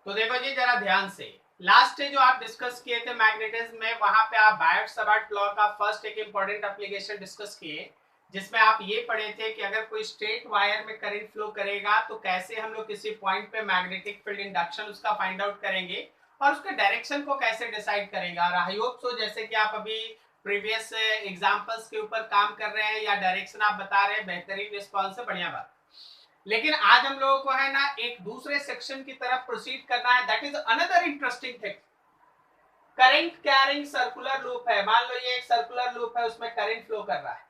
तो देखो जी जरा ध्यान से, लास्ट जो आप डिस्कस किए थे मैग्नेटिज्म में, वहां पे आप बायट-सावर्त लॉ का फर्स्ट एक इंपॉर्टेंट एप्लीकेशन डिस्कस किए, जिसमें आप ये पढ़े थे कि अगर कोई स्ट्रेट वायर में करंट फ्लो करेगा तो कैसे हम लोग किसी पॉइंट पे मैग्नेटिक फील्ड इंडक्शन उसका फाइंड आउट करेंगे और उसके डायरेक्शन को कैसे डिसाइड करेगा। और आई होप सो जैसे कि आप अभी प्रीवियस एग्जांपल्स के ऊपर काम कर रहे हैं या डायरेक्शन आप बता रहे हैं, बेहतरीन रिस्पॉन्स है, बढ़िया बात। लेकिन आज हम लोगों को है ना एक दूसरे सेक्शन की तरफ प्रोसीड करना है, that is another interesting thing. Current carrying circular loop है, मान लो ये एक सर्कुलर लूप है, उसमें करंट फ्लो कर रहा है।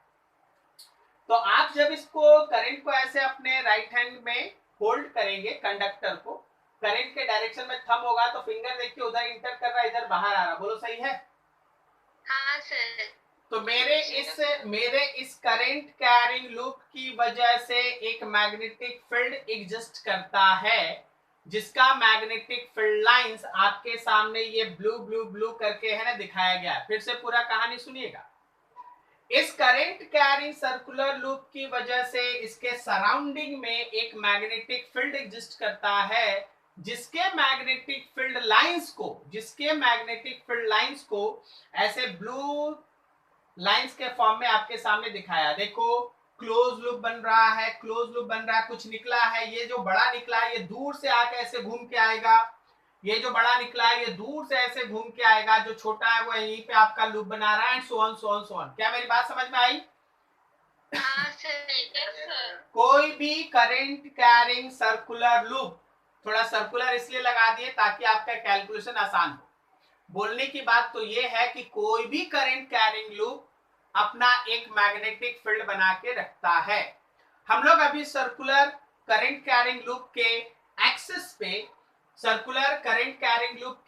तो आप जब इसको करंट को ऐसे अपने राइट हैंड में होल्ड करेंगे, कंडक्टर को करंट के डायरेक्शन में थंब होगा तो फिंगर देखिए उधर इंटर कर रहा है, इधर बाहर आ रहा, बोलो सही है? हाँ सर। तो मेरे इस करंट कैरिंग लूप की वजह से एक मैग्नेटिक फील्ड एग्जिस्ट करता है, जिसका मैग्नेटिक फील्ड लाइंस आपके सामने ये ब्लू ब्लू ब्लू करके है ना दिखाया गया। फिर से पूरा कहानी सुनिएगा। इस करंट कैरिंग सर्कुलर लूप की वजह से इसके सराउंडिंग में एक मैग्नेटिक फील्ड एग्जिस्ट करता है, जिसके मैग्नेटिक फील्ड लाइंस को ऐसे ब्लू लाइंस के फॉर्म में आपके सामने दिखाया। देखो क्लोज लूप बन रहा है, कुछ निकला है, ये जो बड़ा निकला है ये दूर से आके ऐसे घूम के आएगा, ये जो बड़ा निकला है ये दूर से ऐसे घूम के आएगा, जो छोटा है वो यहीं पे आपका लूप बना रहा है, सो ऑन। क्या मेरी बात समझ में आई? हाँ सर। कोई भी करंट कैरिंग सर्कुलर लूप, थोड़ा सर्कुलर इसलिए लगा दिए ताकि आपका कैलकुलेशन आसान हो। बोलने की बात तो ये है कि कोई भी करंट कैरिंग लूप अपना एक मैग्नेटिक फील्ड बना के रखता है। हम लोग अभी सर्कुलर करंट कैरिंग लूप के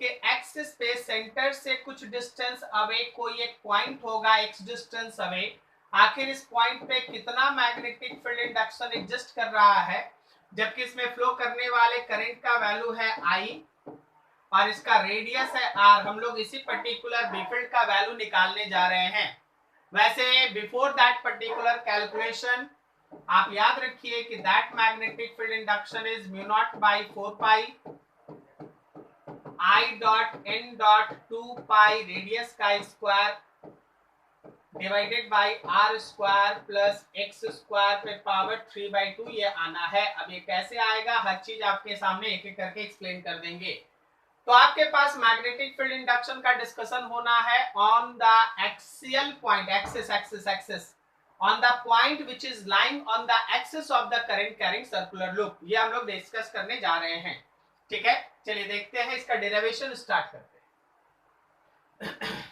एक्सिस पे सेंटर से कुछ डिस्टेंस अवे कोई एक पॉइंट होगा, एक्स डिस्टेंस अवे। आखिर इस पॉइंट पे कितना मैग्नेटिक फील्ड इंडक्शन एग्जिस्ट कर रहा है, जबकि इसमें फ्लो करने वाले करंट का वैल्यू है आई और इसका रेडियस है आर। हम लोग इसी पर्टिकुलर बी फील्ड का वैल्यू निकालने जा रहे हैं। वैसे बिफोर दैट पर्टिकुलर कैलकुलेशन आप याद रखिए कि that magnetic field induction is mu naught by 4 pi I dot N dot 2 pi radius का square divided by R square plus x square पे पावर 3/2 ये आना है। अब ये कैसे आएगा, हर चीज आपके सामने एक एक करके एक्सप्लेन कर देंगे। तो आपके पास मैग्नेटिक फील्ड इंडक्शन का डिस्कशन होना है on the axial point, axis on the point which is lying on the axis of the current carrying circular loop. ये हम लोग डिस्कस करने जा रहे हैं, ठीक है। चलिए देखते हैं, इसका डेरिवेशन स्टार्ट करते हैं।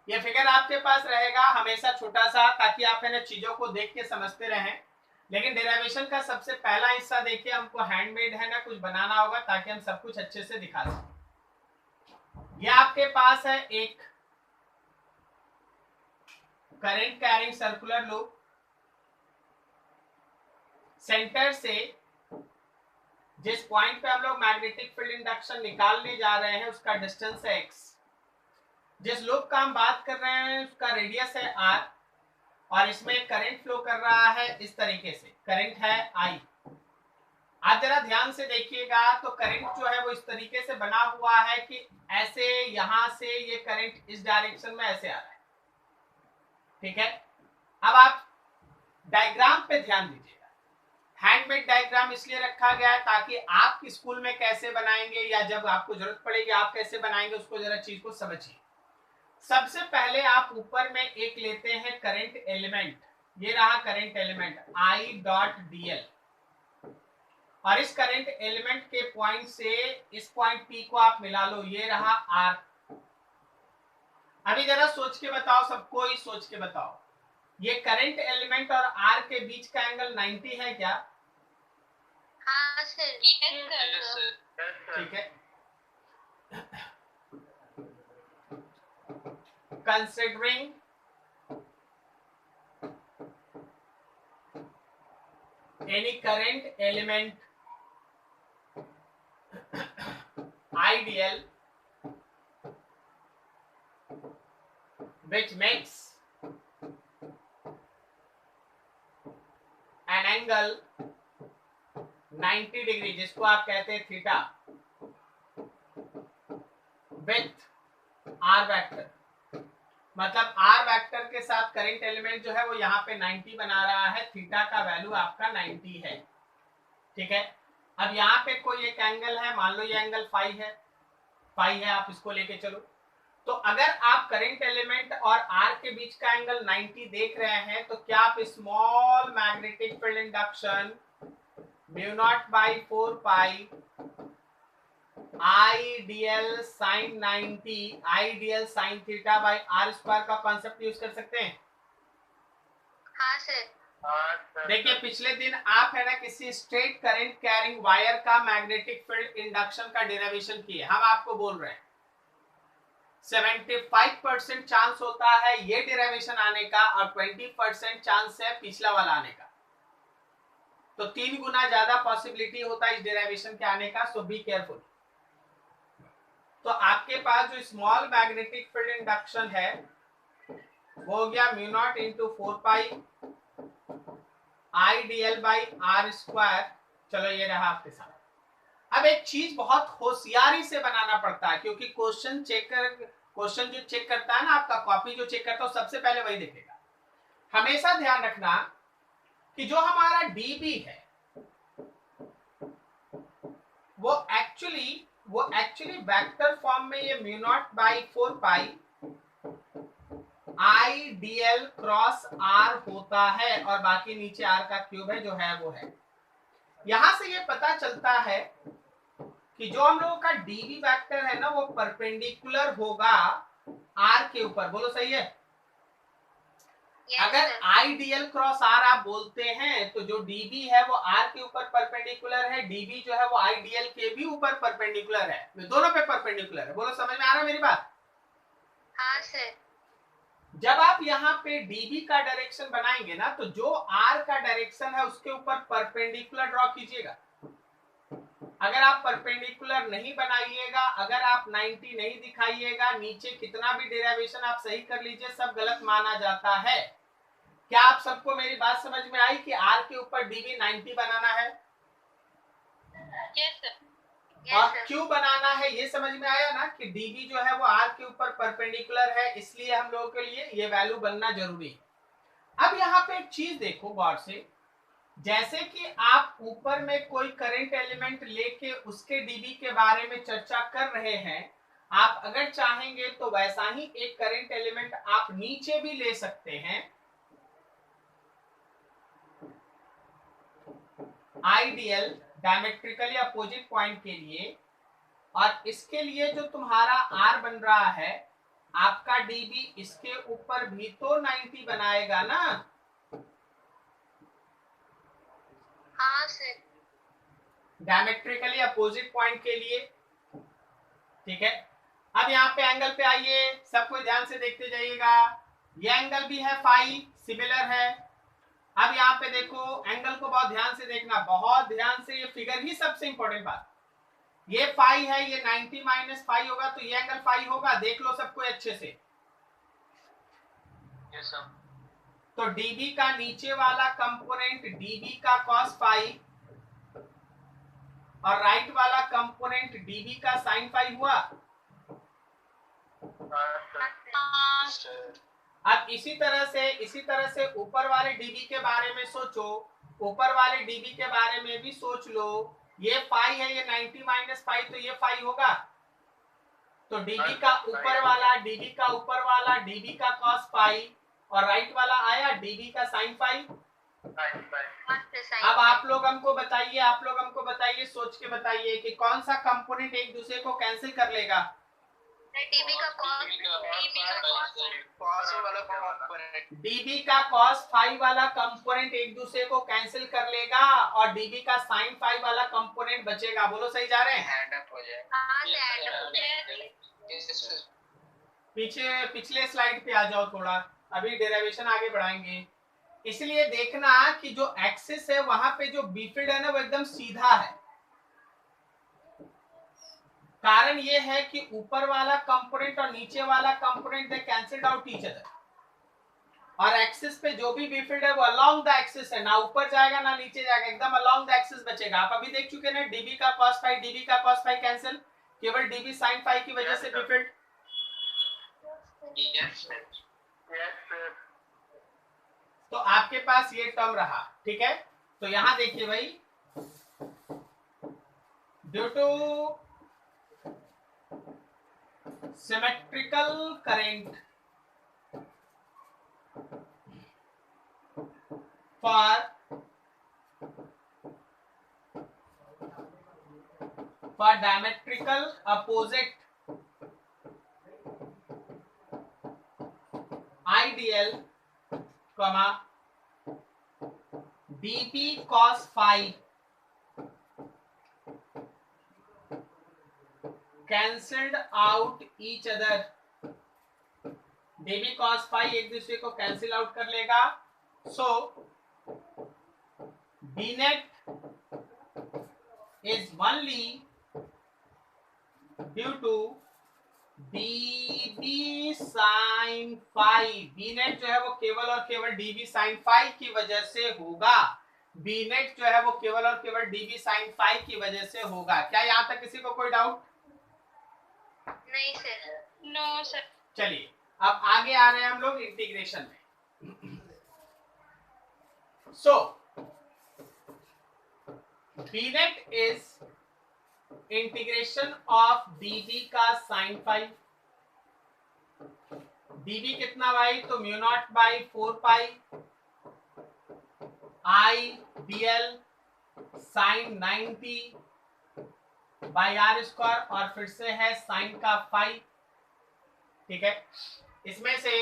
ये फिगर आपके पास रहेगा हमेशा छोटा सा, ताकि आप है ना चीजों को देख के समझते रहें। लेकिन डेरिवेशन का सबसे पहला हिस्सा देखिए, हमको हैंडमेड है ना कुछ बनाना होगा ताकि हम सब कुछ अच्छे से दिखा सकें। ये आपके पास है एक current carrying circular loop, centre से जिस पॉइंट पे हम लोग मैग्नेटिक फील्ड इंडक्शन निकालने जा रहे हैं उसका डिस्टेंस है x। जिस लूप का हम बात कर रहे हैं उसका रेडियस है r और इसमें करंट फ्लो कर रहा है इस तरीके से, करंट है I। आप जरा ध्यान से देखिएगा तो करंट जो है वो इस तरीके से बना हुआ है कि ऐसे यहां से ये करंट इस डायरेक्शन में ऐसे आ रहा है, ठीक है। अब आप डायग्राम पे ध्यान दीजिएगा। हैंडमेड डायग्राम इसलिए रखा गया है ताकि आप स्कूल में कैसे बनाएंगे या जब आपको जरूरत पड़ेगी आप कैसे बनाएंगे उसको जरा चीज को समझिए। सबसे पहले आप ऊपर में एक लेते हैं करंट एलिमेंट, ये रहा current element I dot dl, और इस करंट एलिमेंट के पॉइंट से इस पॉइंट P को आप मिला लो, ये रहा R। अभी जरा सोच के बताओ, सबको ही सोच के बताओ, ये करंट एलिमेंट और R के बीच का एंगल 90 है क्या? हाँ सर। ठीक है। Considering any current element ideal which makes an angle 90 degree, जिसको आप कहते हैं थीटा, विथ आर वेक्टर, मतलब आर वेक्टर के साथ करंट एलिमेंट जो है वो यहाँ पे 90 बना रहा है, थीटा का वैल्यू आपका 90 है, ठीक है। अब यहाँ पे कोई एक एंगल है, मान लो ये एंगल फाई है, आप इसको लेके चलो। तो अगर आप करंट एलिमेंट और आर के बीच का एंगल 90 देख रहे हैं, तो क्या आप small magnetic field induction mu naught by 4 pi I DL sine 90 I DL sine theta by R square का कॉन्सेप्ट यूज कर सकते हैं? हाँ सर। देखिए पिछले दिन आप है ना किसी स्ट्रेट करंट कैरिंग वायर का मैग्नेटिक फील्ड इंडक्शन का डेरिवेशन किए, हम आपको बोल रहे हैं 75% चांस होता है ये डेरिवेशन आने का और 20% चांस है पिछला वाला आने का, तो 3 गुना ज्यादा पॉसिबिलिटी होता है इस डेरिवेशन के आने का, सो बी केयरफुल। तो आपके पास जो स्मॉल मैग्नेटिक फील्ड इंडक्शन है वो हो गया mu naught into 4 pi I DL by R square. चलो ये रहा आपके साथ। अब एक चीज बहुत होशियारी से बनाना पड़ता है, क्योंकि क्वेश्चन जो चेक करता है ना, आपका कॉपी जो चेक करता है सबसे पहले वही देखेगा। हमेशा ध्यान रखना कि जो हमारा डीबी है वो एक्चुअली वेक्टर फॉर्म में ये mu naught by 4 pi I DL cross R होता है, और बाकी नीचे आर का क्यूब है जो है वो है। यहां से ये पता चलता है कि जो हम लोगों का डीबी वेक्टर है ना वो परपेंडिकुलर होगा आर के ऊपर, बोलो सही है? अगर आई डीएल क्रॉस आर आप बोलते हैं तो जो डीबी है वो आर के ऊपर परपेंडिकुलर है, डीबी जो है वो आई डीएल के भी ऊपर परपेंडिकुलर है, दोनों पे परपेंडिकुलर है। बोलो समझ में आ रहा है मेरी बात? हाँ सर। जब आप यहाँ पे डीबी का डायरेक्शन बनाएंगे ना, तो जो आर का डायरेक्शन है उसके ऊपर परपेंडिकुलर ड्रॉ कीजिएगा। अगर आप परपेंडिकुलर नहीं बनाइएगा, अगर आप 90 नहीं दिखाइएगा, नीचे कितना भी डेरिवेशन आप सही कर लीजिए सब गलत माना जाता है। क्या आप सबको मेरी बात समझ में आई कि आर के ऊपर डीबी 90 बनाना है? Yes sir. और क्यों बनाना है ये समझ में आया ना, कि डीबी जो है वो आर के ऊपर परपेंडिकुलर है, इसलिए हम लोगों के लिए ये वैल्यू बनना जरूरी है। अब यहाँ पे एक चीज देखो गौर से, जैसे कि आप ऊपर में कोई करंट एलिमेंट लेके उसके डीबी के बारे में चर्चा कर रहे हैं, आप अगर चाहेंगे तो वैसा ही एक करंट एलिमेंट आप नीचे भी ले सकते हैं आइडियल डायमेट्रिकली अपोजिट पॉइंट के लिए, और इसके लिए जो तुम्हारा आर बन रहा है आपका डीबी इसके ऊपर भी तो 90 बनाएगा ना? हाँ सर। डायमेट्रिकली अपोजिट पॉइंट के लिए, ठीक है। अब यहाँ पे एंगल पे आइए, सब कोई ध्यान से देखते जाइएगा। ये एंगल भी है फाई, सिमिलर है। अब यहाँ पे देखो एंगल को बहुत ध्यान से देखना, बहुत ध्यान से, ये फिगर ही सबसे इंपॉर्टेंट बात। ये फाई है, ये 90 माइनस फाई होगा तो ये एंगल फाई होगा, देख लो सबको अच्छे से। Yes sir. तो डीबी का नीचे वाला कंपोनेंट डीबी का कॉस फाई और राइट वाला कंपोनेंट डीबी का साइन फाई हुआ। अब इसी तरह से ऊपर वाले डीबी के बारे में सोचो, ऊपर वाले डीबी के बारे में भी सोच लो। ये फाई है, ये 90 माइनस फाई, तो ये फाई होगा। तो डीबी का ऊपर वाला डीबी का कॉस फाई और राइट वाला आया डीबी का साइन फाई। अब आप लोग हमको बताइए, सोच के बताइए कि कौन सा कंपोनेंट एक दूसरे को कैंसिल कर लेगा? डीबी का कॉस फाई वाला कंपोनेंट एक दूसरे को कैंसिल कर लेगा और डीबी का साइन फाई वाला कंपोनेंट बचेगा। बोलो सही जा रहे हैं? पिछले स्लाइड पे आ जाओ थोड़ा, अभी डेरिवेशन आगे बढ़ाएंगे। इसलिए देखना कि जो एक्सिस है वहां पे जो बी फील्ड है ना वो एकदम सीधा है। कारण ये है कि ऊपर वाला कंपोनेंट और नीचे वाला कंपोनेंट दे कैंसिल्ड आउट ईच अदर, और एक्सिस पे जो भी बी फील्ड है वो अलोंग द एक्सिस है, ना ऊपर जाएगा ना नीचे जाएगा, एकदम अलोंग द एक्सिस बचेगा। आप अभी देख चुके ना, डीबी का कॉस फाई कैंसिल, केवल डीबी साइन फाई की वजह से बिफिल्ड। Yes sir. तो आपके पास ये टर्म रहा, ठीक है। तो यहां देखिए भाई, due two symmetrical current for diametrical opposite ideal, dp cos phi cancelled out each other। dp cos phi एक दूसरे को कैंसिल आउट कर लेगा। सो b net is only due to db sin phi। b net जो है वो केवल और केवल db sin phi की वजह से होगा। b net जो है वो केवल और केवल db sin phi की वजह से होगा। क्या यहाँ तक किसी को कोई डाउट? नहीं सर। No sir. चलिए अब आगे आ रहे हैं हम लोग इंटीग्रेशन में। So b net is integration of db का साइन फाई। db कितना भाई? तो mu naught by 4 pi I dl sine 90 by R square, और फिर से है साइन का फाई, ठीक है। इसमें से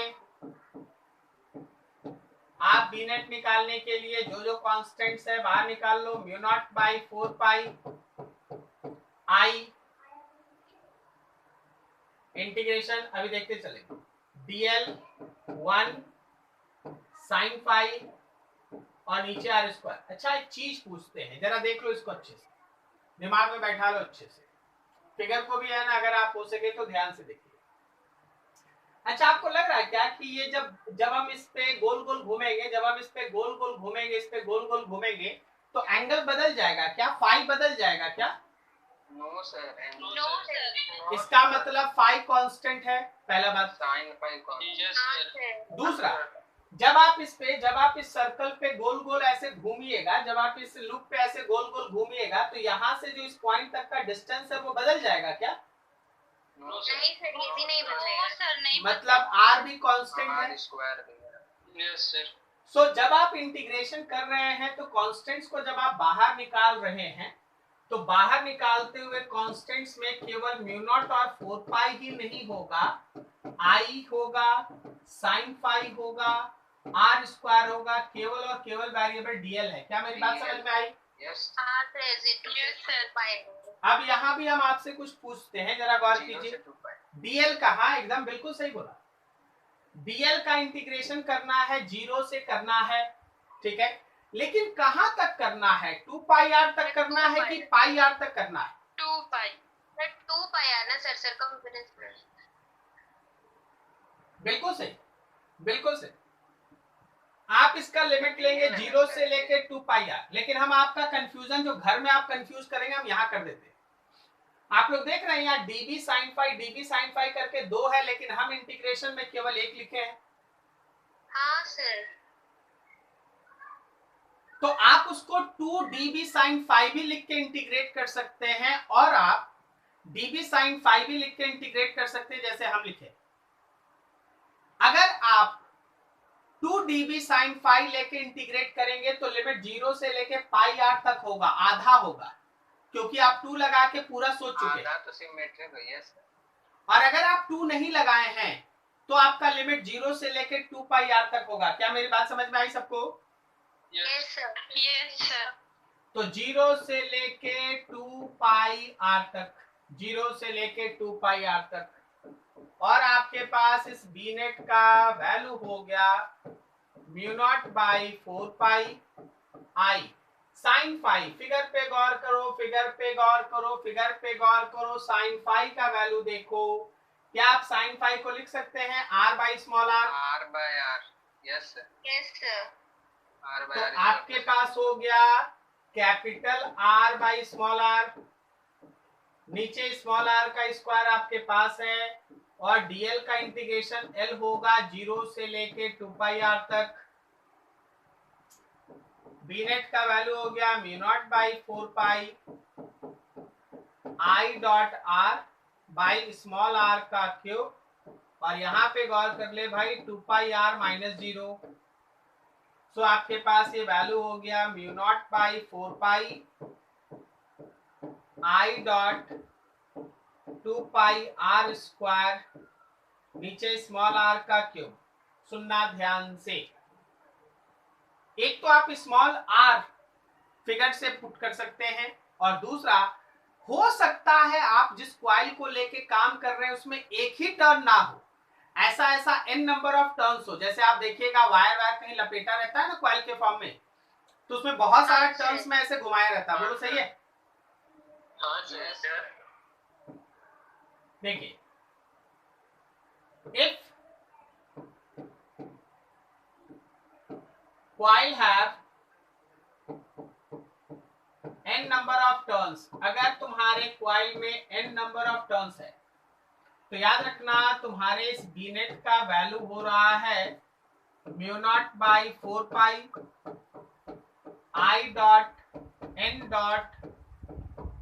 आप बी नेट निकालने के लिए जो जो कांस्टेंट्स है बाहर निकाल लो। Mu naught by 4 pi I integration, अभी देखते चले, dl 1 साइन फाई और नीचे आर स्क्वायर। अच्छा एक चीज पूछते हैं, जरा देख लो इसको अच्छे से, दिमाग में बैठा लो अच्छे से, फिगर को भी है ना अगर आप हो सके तो ध्यान से देखिए। अच्छा आपको लग रहा है क्या कि ये जब हम इस पे गोल गोल घूमेंगे, जब हम इस पे गोल गोल घूमेंगे, इस पे गोल गोल घूमेंगे तो एंगल बदल जाएगा क्या? फाई बदल जाएगा क्या? No sir. No sir. इसका मतलब फाई कांस्टेंट है, पहला बात। Sine phi constant. दूसरा, जब आप इस सर्कल पे गोल गोल ऐसे घूमिएगा, जब आप इस लूप पे ऐसे गोल गोल घूमिएगा तो यहाँ से जो इस पॉइंट तक का डिस्टेंस है वो बदल जाएगा क्या? नहीं सर, ये भी नहीं बदलेगा सर। नहीं मतलब आर भी कांस्टेंट है। Yes sir. सो जब आप इंटीग्रेशन कर रहे हैं तो कांस्टेंट्स को जब आप बाहर निकाल रहे हैं तो बाहर निकालते हुए कांस्टेंट्स में केवल म्यू नॉट और 4 पाई ही नहीं होगा, आई होगा, साइन फाई होगा, आर स्क्वायर होगा, केवल और केवल वेरिएबल डीएल है। क्या मेरी बात समझ में आई? Yes sir. अब यहाँ भी हम आपसे कुछ पूछते हैं, जरा गौर कीजिए। डीएल कहाँ? एकदम बिल्कुल सही बोला। डीएल का इंटीग्रेशन करना है, 0 से करना है, ठीक है, लेकिन कहां तक करना है? 2 पाई आर तक करना है कि पाई आर तक करना है? 2 पाई। 2 पाई आर ना सर, सर्कमफेरेंस। बिल्कुल सही, बिल्कुल सही। आप इसका लिमिट लेंगे 0 से लेके 2 पाई आर, लेकिन हम आपका कंफ्यूजन जो घर में आप कंफ्यूज करेंगे हम यहाँ कर देते हैं। आप लोग देख रहे हैं यहाँ db sin phi करके 2 है, लेकिन हम इंटीग्रेशन में केवल 1 लिखे हैं। हाँ सर। तो आप उसको 2db sin phi भी लिख के इंटीग्रेट कर सकते हैं, और आप db sin phi भी लिख के इंटीग्रेट कर सकते हैं जैसे हम लिखे। अगर आप 2db sin phi लेके इंटीग्रेट करेंगे तो लिमिट 0 से लेके पाई आर तक होगा, आधा होगा, क्योंकि आप 2 लगा के पूरा सोच चुके हैं। तो सिमेट्रिक है। यस। और अगर आप 2 नहीं लगाए हैं तो आपका लिमिट 0 से लेके 2 पाई आर तक होगा। क्या मेरी बात समझ में आई सबको? Yes sir. Yes sir. तो 0 से लेके 2 पाई आर तक, 0 से लेके 2 पाई आर तक, और आपके पास इस बी नेट का वैल्यू हो गया mu naught by 4 pi I sine phi. Figure पे गौर करो, फिगर पे गौर करो, फिगर पे गौर करो। साइन फाई का वैल्यू देखो। क्या आप साइन फाई को लिख सकते हैं R by small R? R by R. Yes sir. Yes sir. R by तो आर आपके पास हो गया capital R by small R, नीचे स्मॉल आर का स्क्वायर आपके पास है और डीएल का इंटीग्रेशन एल होगा 0 से लेके 2 पाई आर तक। बी नेट का वैल्यू हो गया mu naught by 4 pi I dot R by small R का क्यूब, और यहां पे गौर कर ले भाई 2 पाई आर माइनस 0। सो आपके पास ये वैल्यू हो गया mu naught by 4 pi I dot 2 pi R square नीचे स्मॉल आर का क्यूब। सुनना ध्यान से, एक तो आप स्मॉल आर फिगर से पुट कर सकते हैं, और दूसरा हो सकता है आप जिस क्वाइल को लेके काम कर रहे हैं उसमें एक ही टर्न ना हो, ऐसा एन नंबर ऑफ टर्न्स हो। जैसे आप देखिएगा वायर कहीं लपेटा रहता है ना क्वाइल के फॉर्म में, तो उसमें बहुत सारे टर्न्स में ऐसे घुमाया रहता है। बोलो सही है? देखिए, if coil have n number of turns, अगर तुम्हारे क्वाइल में n नंबर ऑफ टर्न्स है तो याद रखना तुम्हारे इस बी नेट का वैल्यू हो रहा है mu naught by 4 pi I dot N dot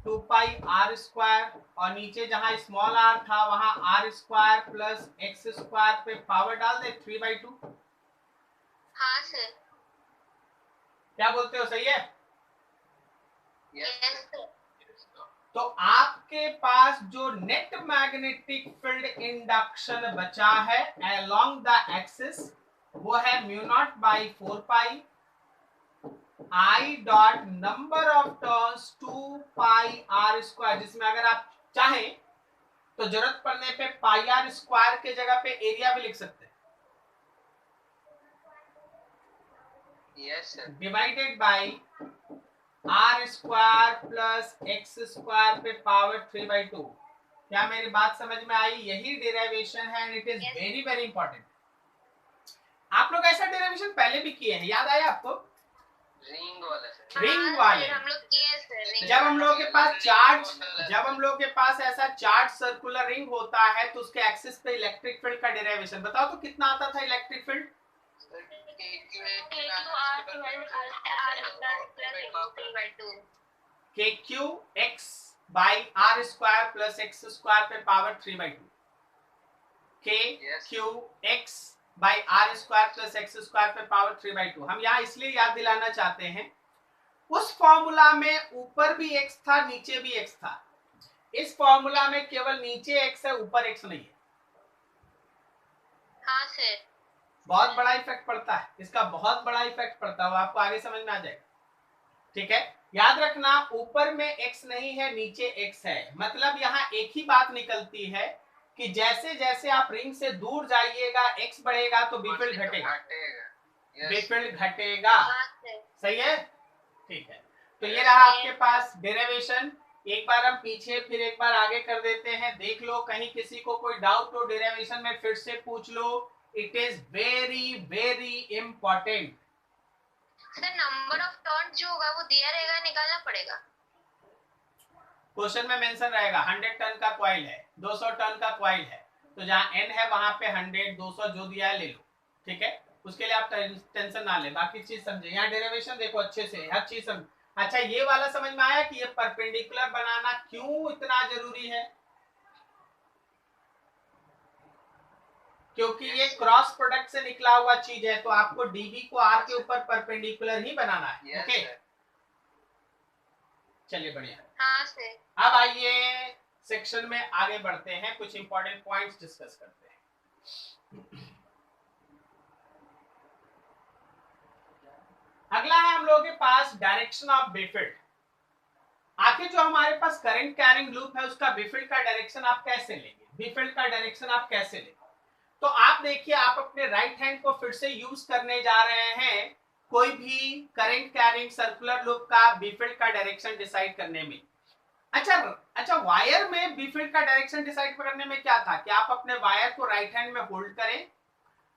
2 pi R square, और नीचे जहां स्मॉल आर था वहां R square plus x square पे पावर डाल दे 3/2। हाँ सर। क्या बोलते हो, सही है? Yes sir. तो आपके पास जो नेट मैग्नेटिक फील्ड इंडक्शन बचा है अलोंग द एक्सिस वो है mu naught by 4 pi I dot number of turns 2 pi R square, जिसमें अगर आप चाहें तो जरूरत पड़ने पे पाई आर स्क्वायर के जगह पे एरिया भी लिख सकते हैं। Yes sir. Divided by R square plus x square पे पावर 3/2। क्या मेरी बात समझ में आई? यही डेरिवेशन है and it is very very important. आप लोग ऐसा डेरिवेशन पहले भी किए हैं, याद आया आपको? रिंग वाला सर। रिंग वाले हम लोग किए सर। जब हम लोग के पास चार्ज, जब हम लोग के पास ऐसा चार्ज सर्कुलर रिंग होता है तो उसके एक्सिस पे इलेक्ट्रिक फील्ड का डेरिवेशन बताओ तो कितना आता था electric field? KQ x by R square plus x square पे power 3/2। KQ x by R square plus x square पे पावर 3/2। हम यहाँ इसलिए याद दिलाना चाहते हैं उस फॉर्मूला में ऊपर भी x था नीचे भी x था, इस फॉर्मूला में केवल नीचे x है ऊपर x नहीं है। हाँ सर। बहुत बड़ा इफेक्ट पड़ता है इसका, बहुत बड़ा इफेक्ट पड़ता है, वो आपको आगे समझ में आ जाएगा। ठीक है, याद रखना ऊपर में x नहीं है नीचे x है, मतलब यहाँ एक ही बात निकलती है कि जैसे जैसे आप रिंग से दूर जाइएगा x बढ़ेगा तो बी फील्ड घटेगा, बी फील्ड घटेगा। सही है? ठीक है, तो ये रहा आपके पास डेरिवेशन। एक बार हम पीछे फिर एक बार आगे कर देते हैं, देख लो कहीं किसी को कोई डाउट हो डेरिवेशन में फिर से पूछ लो। It is very very important. Sir number of turn जो होगा वो दिया रहेगा, निकालना पड़ेगा। क्वेश्चन में मेंशन रहेगा 100 टन का कॉइल है, 200 टन का कॉइल है, तो जहां n है वहां पे 100 200 जो दिया है ले लो। ठीक है, उसके लिए आप टेंशन ना ले, बाकी चीज समझे। यहाँ डेरिवेशन देखो अच्छे से, हर चीज समझ। अच्छा, ये वाला समझ में आया कि ये परपेंडिकुलर बनाना क्यों इतना जरूरी है? क्योंकि ये क्रॉस प्रोडक्ट से निकला हुआ चीज है, तो आपको डीबी को आर के ऊपर परपेंडिकुलर ही बनाना है। ओके, चलिए बढ़िया। हाँ सर। अब आइए सेक्शन में आगे बढ़ते हैं, कुछ इंपॉर्टेंट पॉइंट्स डिस्कस करते हैं। अगला है हम लोगों के पास डायरेक्शन ऑफ बेफील्ड। आखिर जो हमारे पास करंट कैरिंग लूप है उसका बेफील्ड का डायरेक्शन आप कैसे लेंगे, बेफील्ड का डायरेक्शन आप कैसे लेंगे? तो आप देखिए, आप अपने राइट हैंड को फिर से यूज करने जा रहे हैं कोई भी करंट कैरिंग सर्कुलर लूप का बेफील्ड का डायरेक्शन डिसाइड करने में। अच्छा, वायर में बेफील्ड का डायरेक्शन डिसाइड करने में क्या था कि आप अपने वायर को राइट हैंड में होल्ड करें,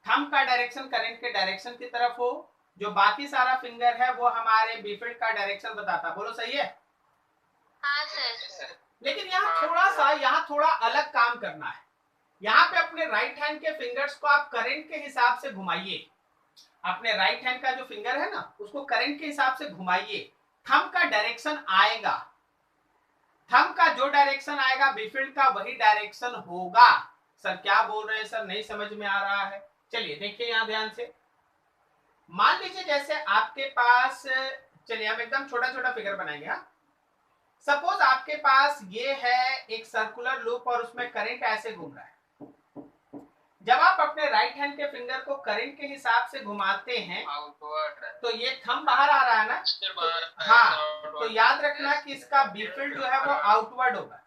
थंब का डायरेक्शन करंट के डायरेक्शन की तरफ हो, जो बाकी सारा फिंगर है वो हमारे बेफील्ड का डायरेक्शन बताता। बोलो सही है? हाँ सर। लेकिन यहाँ थोड़ा अलग काम करना है। यहाँ पे अपने राइट हैंड के फिंगर्स को आप करंट के हिसाब से घुमाइए। अपने राइट हैंड का जो फिंगर है ना उसको करंट के हिसाब से घुमाइए। थंब का डायरेक्शन आएगा, थंब का जो डायरेक्शन आएगा बीफील्ड का वही डायरेक्शन होगा। सर क्या बोल रहे हैं सर, नहीं समझ में आ रहा है? चलिए देखिए यहाँ ध्यान से। मान लीजिए जैसे आपके पास, चलिए हम एकदम छोटा छोटा फिगर बनाएंगे। हाँ, सपोज आपके पास ये है एक सर्कुलर लूप और उसमें करंट ऐसे घूम रहा है। जब आप अपने राइट हैंड के फिंगर को करंट के हिसाब से घुमाते हैं तो ये थंब बाहर आ रहा है ना, तो हाँ, तो याद रखना कि इसका बीफील्ड जो है वो आउटवर्ड होगा।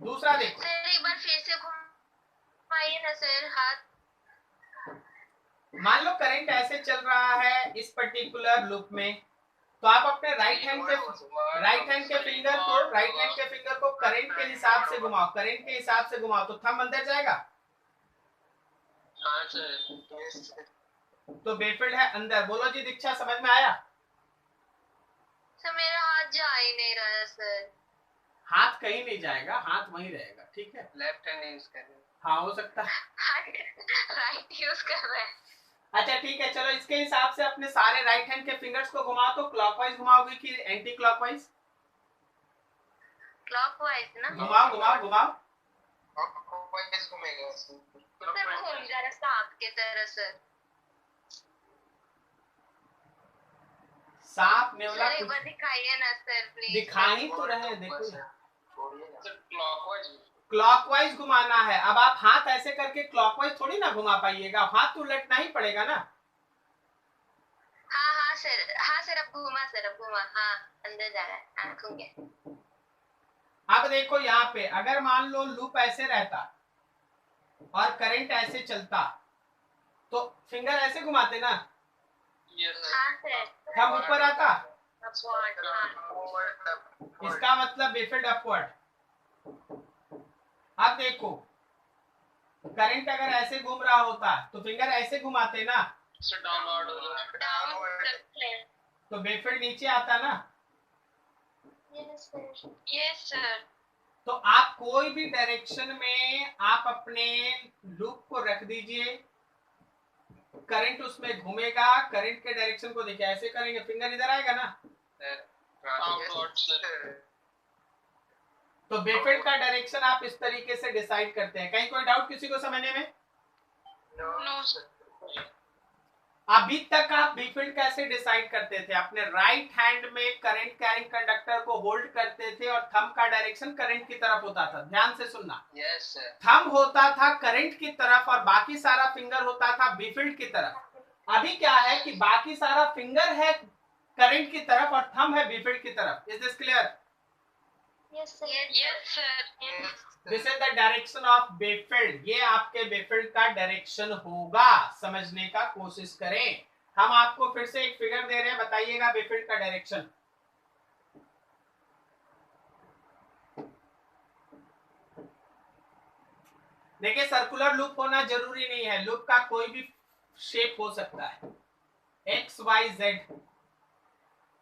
दूसरा देखो सर, एक बार फिर से घुमाइए ना सर हाथ। मान लो करंट ऐसे चल रहा है इस पर्टिकुलर लूप में, तो आप अपने राइट हैंड के फिंगर को करंट के हिसाब से घुमाओ, करंट के हिसाब से घुमाओ तो थंब अंदर जाएगा। हाँ सर। तो बेफील्ड है अंदर। बोलो जी दीक्षा, समझ में आया? सर मेरा हाथ जा ही नहीं रहा है सर। हाथ कहीं नहीं जाएगा, हाथ वहीं रहेगा, ठीक है? लेफ्ट हैंड यूज कर रहे हैं। हाँ हो सकता है। राइट यूज कर रहे हैं। अच्छा ठीक है, चलो इसके हिसाब से अपने सारे राइट हैंड के फिंगर्स को घुमाओ। तो क्लॉकवाइज घुमाओगे कि एंटी क्लॉकवाइज? क्लॉकवाइज ना। घुमाओ घुमाओ घुमाओ। क्लॉकवाइज घूमेगा सर घूम जा रहा सांप के तरह सर। सांप नेवला सर एक बार दिखाइए ना सर प्लीज। दिखा ही तो रहे, देखो सर क्लॉकवाइज क्लॉकवाइज घुमाना है। अब आप हाथ ऐसे करके क्लॉकवाइज थोड़ी ना घुमा पाइएगा, हाथ तो उलटना ही पड़ेगा ना। हाँ सर, हाँ सर अब घुमा सर, अब घुमा। हाँ अंदर जा रहा है आंखों के। अब देखो यहाँ पे अगर मान लो लूप ऐसे रहता और करंट ऐसे चलता तो फिंगर ऐसे घुमाते ना, हाँ सर। थंब ऊपर आता, अपवर्ड। हाँ इसका मतलब बेफील्ड अपवर्ड। अब देखो करंट अगर ऐसे घूम रहा होता तो फिंगर ऐसे घुमाते ना, डाउन। तो बेफील्ड नीचे आता ना। Yes sir. तो आप कोई भी डायरेक्शन में आप अपने लूप को रख दीजिए, करंट उसमें घूमेगा, करंट के डायरेक्शन को देखिए ऐसे करेंगे फिंगर इधर आएगा ना, तो बेफील्ड का डायरेक्शन आप इस तरीके से डिसाइड करते हैं। कहीं कोई डाउट किसी को समझने में? No sir. अभी तक आप बीफील्ड कैसे डिसाइड करते थे? अपने राइट हैंड में करंट कैरिंग कंडक्टर को होल्ड करते थे और थंब का डायरेक्शन करंट की तरफ होता था। ध्यान से सुनना। Yes sir. थंब होता था करंट की तरफ और बाकी सारा फिंगर होता था बीफील्ड की तरफ। अभी क्या है कि बाकी सारा फिंगर है करंट की तरफ और थंब है बीफील्ड की तरफ। Is this clear? Yes sir. Yes sir. This is the direction of B field. ये आपके बेफील्ड का डायरेक्शन होगा। समझने का कोशिश करें। हम आपको फिर से एक फिगर दे रहे हैं, बताइएगा बेफील्ड का डायरेक्शन। देखिए सर्कुलर लूप होना जरूरी नहीं है, लूप का कोई भी शेप हो सकता है, एक्स वाई जेड।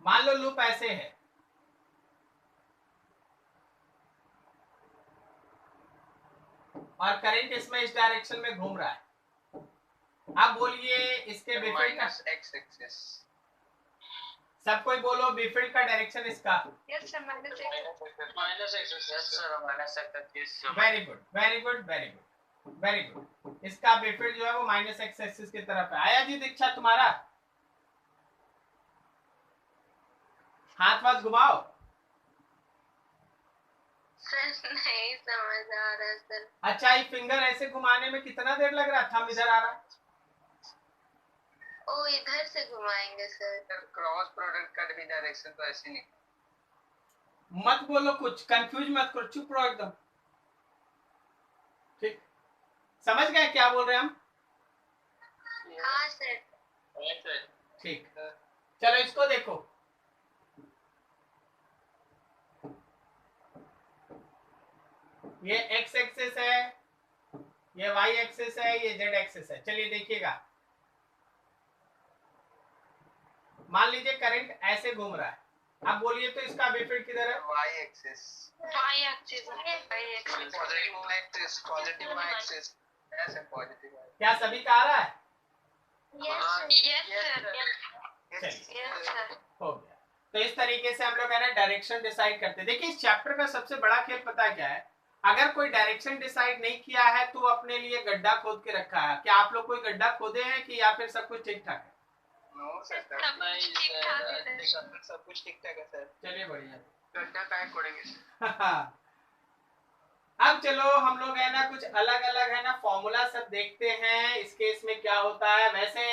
मान लो लूप ऐसे है, और करंट इसमें इस डायरेक्शन में घूम रहा है। अब बोलिए इसके बेफील्ड का एक्स एक्सिस। सब कोई बोलो बेफील्ड का डायरेक्शन इसका। Yes sir minus axis. Yes sir minus axis. Very good very good very good very good. इसका बेफील्ड जो है वो माइनस एक्स एक्सिस की तरफ है। आया जी दीक्षा तुम्हारा? हाथ वाथ घुमाओ। सर नहीं समझ आ रहा सर। अच्छा ये फिंगर ऐसे घुमाने में कितना देर लग रहा था? इधर आ रहा। ओ इधर से घुमाएंगे सर। क्रॉस प्रोडक्ट का भी डायरेक्शन तो ऐसे नहीं। मत बोलो कुछ, कंफ्यूज मत करो, चुप रहो एकदम। ठीक, समझ गए क्या बोल रहे हैं हम? हाँ सर। ठीक, चलो इसको देखो। ये एक्स एक्सिस है, ये वाई एक्सिस है, ये जेड एक्सिस है। चलिए देखिएगा, मान लीजिए करंट ऐसे घूम रहा है, अब बोलिए तो इसका बी फील्ड किधर है? y axis y axis positive y axis ऐसे पॉजिटिव क्या सभी का आ रहा है? यस सर हो गया। तो इस तरीके से हम लोग है ना डायरेक्शन डिसाइड करते हैं। देखिए इस चैप्टर का सबसे बड़ा खेल पता क्या है, अगर कोई डायरेक्शन डिसाइड नहीं किया है तो अपने लिए गड्ढा खोद के रखा है। क्या आप लोग कोई गड्ढा खोदे हैं कि या फिर सब कुछ ठीक ठाक है? नो सर सब कुछ ठीक ठाक है सर। चलिए बढ़िया। गड्ढा काहे खोदेंगे? अब चलो हम लोग है ना कुछ अलग अलग है ना फॉर्मूला सब देखते हैं इस केस में क्या होता है। वैसे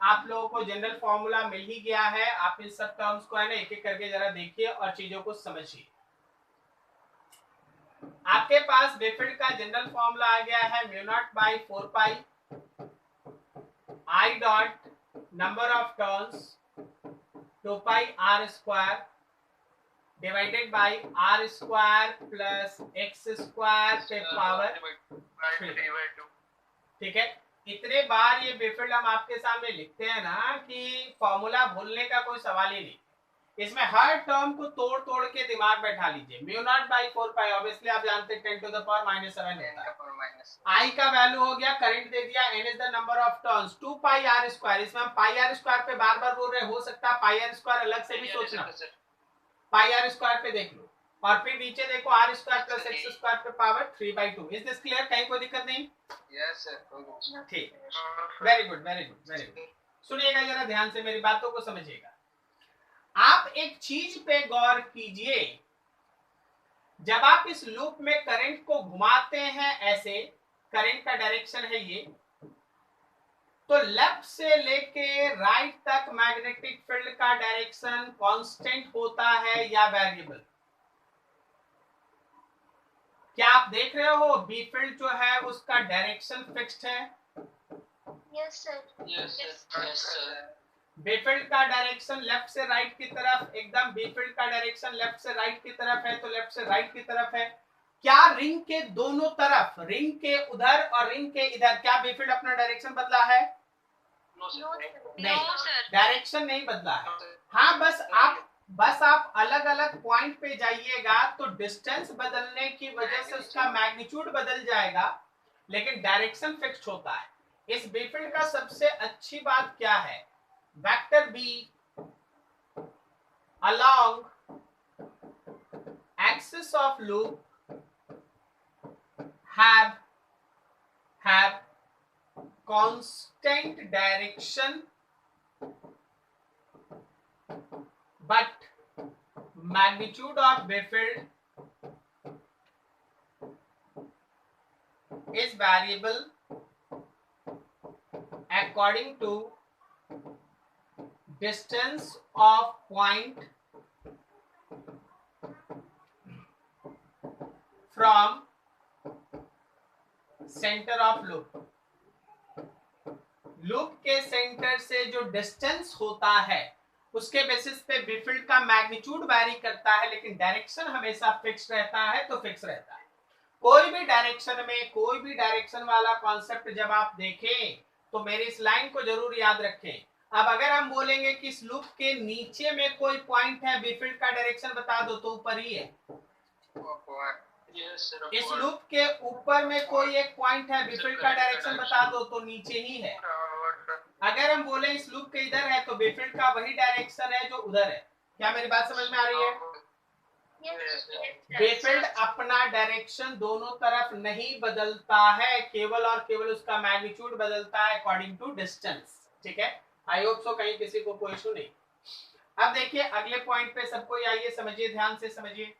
आप लोगों को जनरल फॉर्मूला मिल ही गया है, आप इन सब टर्म्स को है ना एक एक करके जरा देखिए और चीजों को समझिए। आपके पास बेफिल्ड का जनरल फॉर्मूला आ गया है mu naught by 4 pi I dot number of turns 2 pi R square divided by R square plus x square के पावर 3/2। ठीक है, इतने बार ये बेफिल्ड हम आपके सामने लिखते हैं ना कि फॉर्मूला भूलने का कोई सवाल ही नहीं। इसमें हर टर्म को तोड़ तोड़ के दिमाग बैठा लीजिए। Mu naught by 4 pi obviously आप जानते हैं 10 टू द पावर -7 होता है। आई का वैल्यू हो गया, करंट दे दिया, N is the number of turns 2 pi R square. इसमें हम पाई आर स्क्वायर पे बार बार बोल रहे, हो सकता है पाई आर स्क्वायर अलग से भी सोचना, पाई आर स्क्वायर पे देख लो और फिर नीचे देखो R square plus x square पे पावर 3/2। Is this clear? कहीं कोई दिक्कत नहीं? Yes sir. ठीक, very good very good very good. सुनिएगा जरा ध्यान से, मेरी बातों को समझिएगा। आप एक चीज पे गौर कीजिए, जब आप इस लूप में करंट को घुमाते हैं ऐसे, करंट का डायरेक्शन है ये, तो लेफ्ट से लेके राइट तक मैग्नेटिक फील्ड का डायरेक्शन कांस्टेंट होता है या वेरिएबल? क्या आप देख रहे हो बी फील्ड जो है उसका डायरेक्शन फिक्स्ड है? यस सर बी फील्ड का डायरेक्शन लेफ्ट से राइट की तरफ, एकदम बी फील्ड का डायरेक्शन लेफ्ट से राइट की तरफ है तो लेफ्ट से राइट की तरफ है। क्या रिंग के दोनों तरफ, रिंग के उधर और रिंग के इधर, क्या बी फील्ड अपना डायरेक्शन बदला है? नहीं, डायरेक्शन नहीं बदला है। हाँ, बस आप अलग अलग पॉइंट पे जाइएगा तो डिस्टेंस बदलने की वजह से उसका मैग्नीट्यूड बदल जाएगा, लेकिन डायरेक्शन फिक्स्ड होता है। इस बी फील्ड का सबसे अच्छी बात क्या है, vector B along axis of loop have constant direction but magnitude of Bifield is variable according to distance of point from center of loop। Loop के सेंटर से जो डिस्टेंस होता है उसके बेसिस पे बिफील्ड का मैग्नीट्यूड वैरी करता है, लेकिन डायरेक्शन हमेशा फिक्स रहता है। तो फिक्स रहता है कोई भी डायरेक्शन में, कोई भी डायरेक्शन वाला कॉन्सेप्ट जब आप देखें तो मेरी इस लाइन को जरूर याद रखें। अब अगर हम बोलेंगे कि इस लूप के नीचे में कोई पॉइंट है, बिफील्ड का डायरेक्शन बता दो, तो ऊपर ही है। इस लूप के ऊपर में कोई एक पॉइंट है, बिफील्ड का डायरेक्शन बता दो, तो नीचे ही है। अगर हम बोले इस लूप के इधर है तो बिफील्ड का वही डायरेक्शन है जो उधर है। क्या मेरी बात समझ में आ रही है? बिफील्ड अपना डायरेक्शन दोनों तरफ नहीं बदलता है, केवल और केवल उसका मैग्नीट्यूड बदलता है अकॉर्डिंग टू डिस्टेंस। ठीक है, आई होप सो कहीं किसी को कोई इशू नहीं। अब देखिए अगले पॉइंट पे सबको आइए, समझिए, ध्यान से समझिए।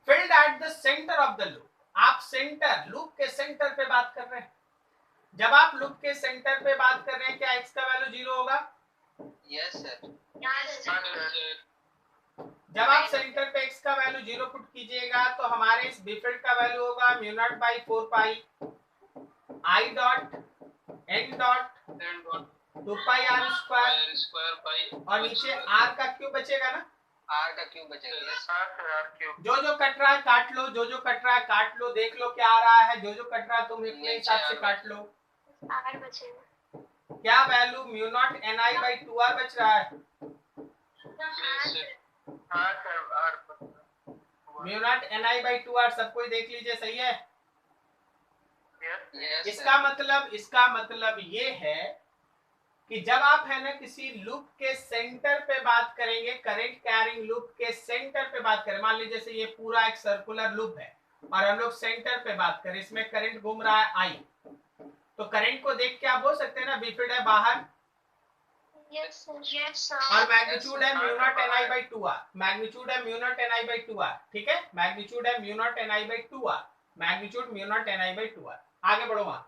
Field at the centre of the loop. आप सेंटर, लूप के सेंटर पे बात कर रहे हैं। जब आप लूप के सेंटर पे बात कर रहे हैं, क्या x का वैल्यू 0 होगा? Yes sir. जब आप सेंटर पे x का वैल्यू 0 पुट कीजिएगा तो हमारे इस बिफील्ड का वैल्यू होगा mu naught by 4 pi I dot N dot 2 pi R square और नीचे r का क्यूब बचेगा ना, r का क्यूब बचेगा। जो जो कट रहा है काट लो, जो जो कट रहा है काट लो, देख लो क्या आ रहा है, जो जो कट रहा है तुम अपने हिसाब से काट लो। r बचेगा। क्या value mu naught N I by 2r बच रहा है? हाँ sir R mu naught ni by 2r, सब कोई देख लीजिए, सही है। यस इसका मतलब ये है कि जब आप है ना किसी लूप के सेंटर पे बात करेंगे, करंट कैरिंग लूप के सेंटर पे बात करें, मान लीजिए जैसे ये पूरा एक सर्कुलर लूप है और हम लोग सेंटर पे बात करें, इसमें करंट घूम रहा है आई, तो करंट को देख के आप बोल सकते हैं ना बी फील्ड है बाहर, और मैग्नीट्यूड है mu naught ni by 2r, magnitude है mu naught ni by 2r, ठीक है, मैग्नीट्यूड है mu naught ni by 2r, magnitude mu naught ni by 2r। आगे बढ़ो वहां।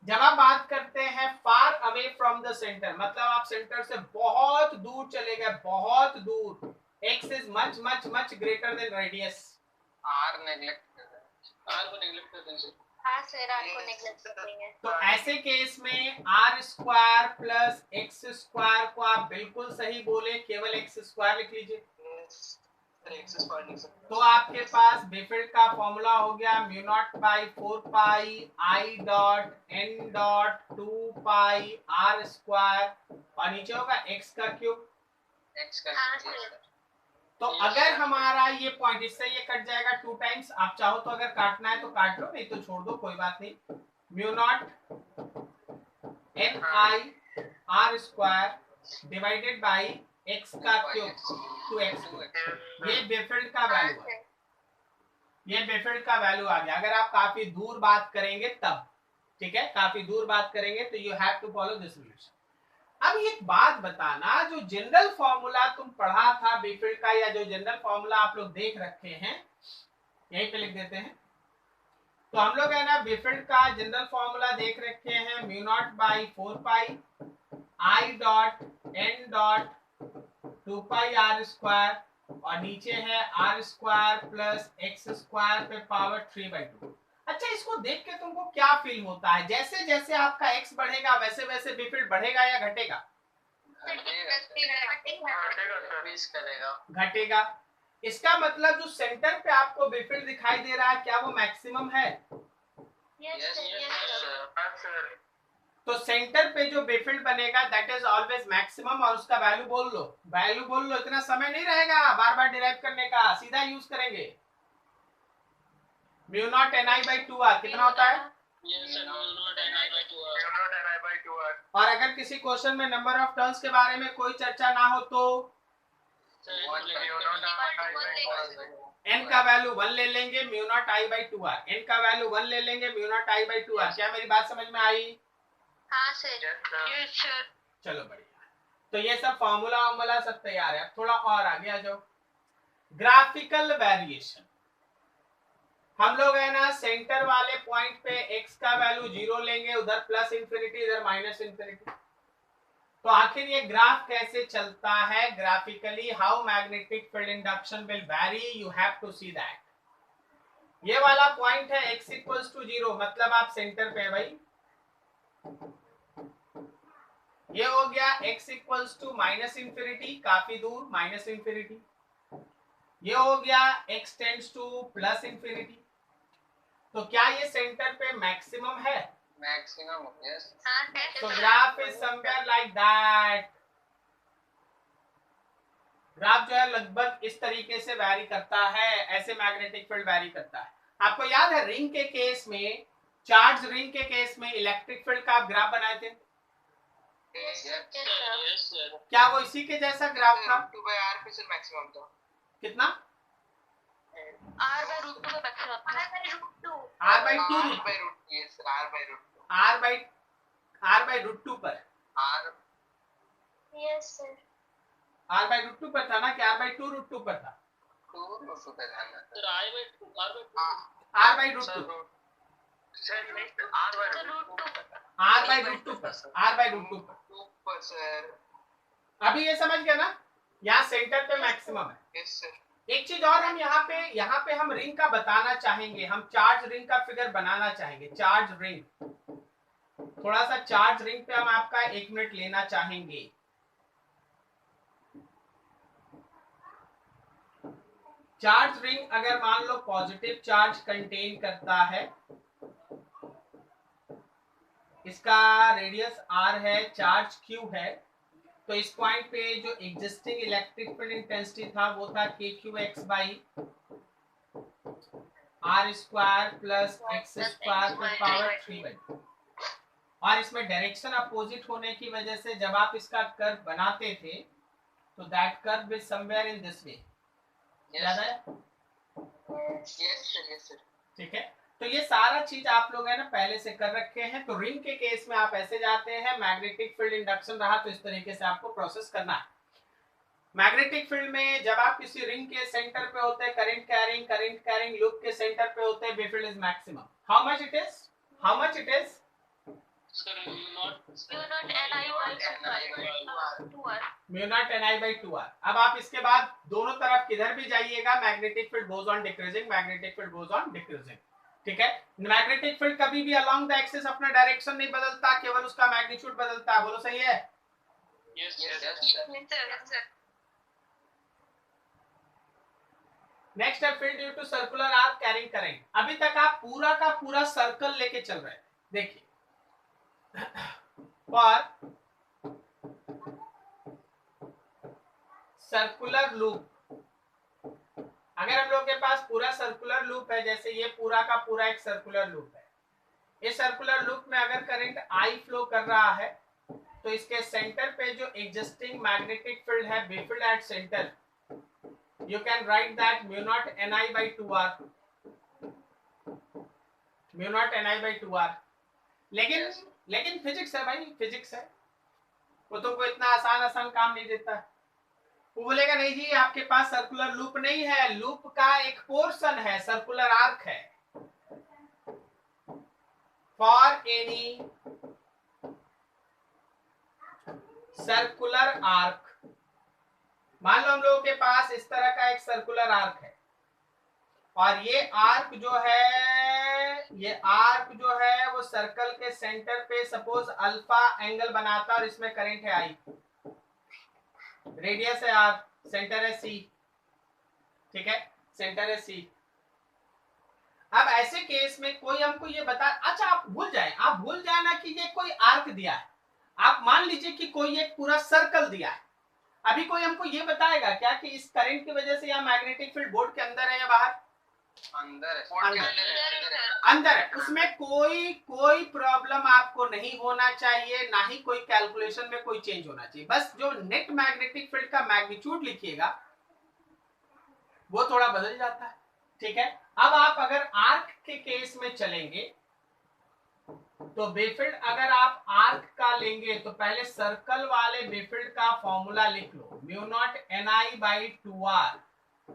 जब आप बात करते हैं far away from the centre, मतलब आप सेंटर से बहुत दूर चले गए, बहुत दूर, x is much much much greater than radius. R neglect कर रहे हैं, आर को नेग्लेक्ट कर देंगे। हाँ सर, आर को नेग्लेक्ट करेंगे। तो ऐसे केस में R square plus x square को आप बिल्कुल सही बोले, केवल एक्स स्क्वायर लिख लीजिए। तो आपके पास बेफिल्ड का फॉर्मूला हो गया mu naught by 4 pi I dot N dot 2 pi R square, और नीचे होगा एक्स का क्यूब। एक्स का हाँ सर। तो अगर हमारा ये पॉइंट, इससे ये कट जाएगा 2 टाइम्स, आप चाहो तो अगर काटना है तो काट लो, नहीं तो छोड़ दो, कोई बात नहीं। Mu naught N I R square divided by x का क्यूब 2x, ये बेफिल्ड का वैल्यू है, ये बेफिल्ड का वैल्यू आ गया। अगर आप काफी दूर बात करेंगे तब, ठीक है, काफी दूर बात करेंगे तो you have to follow this relation. अब एक बात बताना, जो जनरल फॉर्मूला तुम पढ़ा था बेफिल्ड का, या जो जनरल फॉर्मूला आप लोग देख रखे हैं, यहीं पे लिख देते हैं। तो हम लोग है ना बेफिल्ड का जनरल फॉर्मूला देख रखे हैं mu naught by 4 pi I dot N dot 2 pi R square, और नीचे है R square plus x square पे पावर 3/2। अच्छा, इसको देख के तुमको क्या फील होता है? जैसे जैसे आपका एक्स बढ़ेगा वैसे वैसे बेफिल्ड बढ़ेगा या घटेगा? घटेगा। इसका मतलब जो सेंटर पे आपको बेफिल्ड दिखाई दे रहा है, क्या वो मैक्सिमम है? तो सेंटर पे जो बेफिल्ड बनेगा दैट इज ऑलवेज मैक्सिमम, और उसका वैल्यू बोल लो, वैल्यू बोल लो, इतना समय नहीं रहेगा बार बार डिराइव करने का, सीधा यूज करेंगे। Mu naught ni by 2r कितना होता है? और अगर किसी क्वेश्चन में नंबर ऑफ टर्न्स के बारे में कोई चर्चा ना हो तो n का वैल्यू 1 ले लेंगे mu naught i by 2r, n का वैल्यू 1 ले लेंगे mu naught i by 2r। क्या मेरी बात समझ में आई? हाँ सर। चलो बढ़िया, तो ये सब फॉर्मूला सब तैयार है। अब थोड़ा और आगे आ जाओ। ग्राफिकल वेरिएशन, हम लोग है ना सेंटर वाले पॉइंट पे x का वैल्यू 0 लेंगे, उधर प्लस इंफिनिटी इधर माइनस इंफिनिटी। तो आखिर ये ग्राफ कैसे चलता है graphically, how magnetic field induction will vary, you have to see that. ये वाला पॉइंट है x इक्वल्स टू 0, मतलब आप सेंटर पे भाई, ये हो गया x equals to minus infinity, काफी दूर माइनस इंफिनिटी, ये हो गया x tends to plus infinity. तो क्या ये सेंटर पे मैक्सिमम है? Maximum, yes. So graph is somewhere like that। Graph जो है लगभग इस तरीके से वैरी करता है, ऐसे मैग्नेटिक फील्ड वैरी करता है। आपको याद है रिंग के केस में, चार्ज रिंग के केस में इलेक्ट्रिक फील्ड का आप ग्राफ बनाए थे? क्या वो इसी के जैसा ग्राफ था? 2/r पे सर मैक्सिमम था। कितना? r/√2 पे मैक्सिमम था। r/√2 yes r/√2 r/√2 पर r यस सर। r/√2 पर था ना कि r/2√2 पर था? 2 पे था ना सर। r/√2 पर सर। अभी ये समझ गया ना, यहाँ सेंटर पे मैक्सिमम है। Yes sir. एक चीज और हम यहाँ पे हम रिंग का बताना चाहेंगे, हम चार्ज रिंग का फिगर बनाना चाहेंगे। चार्ज रिंग, थोड़ा सा चार्ज रिंग पे हम आपका 1 मिनट लेना चाहेंगे। चार्ज रिंग अगर मान लो पॉजिटिव चार्ज कंटेन करता है, इसका रेडियस r है, चार्ज q है, तो इस पॉइंट पे जो एग्जिस्टिंग इलेक्ट्रिक फील्ड इंटेंसिटी था वो था KQX by R square plus X square पे पावर 3/2। और इसमें डायरेक्शन अपोजिट होने की वजह से जब आप इसका कर्व बनाते थे तो that curve is somewhere in this वे, याद है? Yes sir. ठीक है, तो ये सारा चीज आप लोग है ना पहले से कर रखे हैं। तो रिंग के केस में आप ऐसे जाते हैं, मैग्नेटिक फील्ड इंडक्शन रहा तो इस तरीके से आपको प्रोसेस करना है। मैग्नेटिक फील्ड में जब आप किसी रिंग के सेंटर पे होते हैं, करंट कैरिंग लूप के सेंटर पे होते हैं, B field is maximum. How much it is? Sir mu naught N I by 2r। अब आप इसके बाद दोनों तरफ किधर भी जाइएगा, magnetic field goes on decreasing, ठीक है। मैग्नेटिक फील्ड कभी भी अलोंग द एक्सिस अपना डायरेक्शन नहीं बदलता, केवल उसका मैग्नीट्यूड बदलता है। बोलो सही है? Yes sir. नेक्स्ट है field due to circular arc carrying current. अभी तक आप पूरा का पूरा सर्कल लेके चल रहे हैं। देखिए, फॉर सर्कुलर लूप, अगर हम लोग के पास पूरा सर्कुलर लूप है, जैसे ये पूरा का पूरा एक सर्कुलर लूप है, इस सर्कुलर लूप में अगर करंट I फ्लो कर रहा है तो इसके सेंटर पे जो एग्जिस्टिंग मैग्नेटिक फील्ड है, B field at centre, you can write that mu naught Ni by 2r, mu naught Ni by 2r। लेकिन फिजिक्स है भाई, फिजिक्स है, वो तुमको इतना आसान काम नहीं देता। वो बोलेगा नहीं जी आपके पास सर्कुलर लूप नहीं है, लूप का एक पोर्शन है, सर्कुलर आर्क है। फॉर एनी सर्कुलर आर्क, मान लो हम लोगों के पास इस तरह का एक सर्कुलर आर्क है, और ये आर्क जो है वो सर्कल के सेंटर पे सपोज अल्फा एंगल बनाता है, और इसमें करंट है आई, रेडियस है आर, सेंटर है सी, ठीक है, सेंटर है सी। अब ऐसे केस में कोई हमको ये बता, अच्छा आप भूल जाए ना कि ये कोई आर्क दिया है, आप मान लीजिए कि कोई एक पूरा सर्कल दिया है। अभी कोई हमको ये बताएगा क्या कि इस करंट की वजह से यहाँ मैग्नेटिक फील्ड बोर्ड के अंदर है या बाहर? अंदर है। उसमें कोई प्रॉब्लम आपको नहीं होना चाहिए, ना ही कोई कैलकुलेशन में कोई चेंज होना चाहिए। बस जो नेट मैग्नेटिक फील्ड का मैग्नीट्यूड लिखिएगा वो थोड़ा बदल जाता है, ठीक है। अब आप अगर आर्क के केस में चलेंगे तो बेफील्ड अगर आप आर्क का लेंगे तो पहले सर्कल वाले बेफील्ड का फॉर्मूला लिख लो, mu naught Ni by 2r,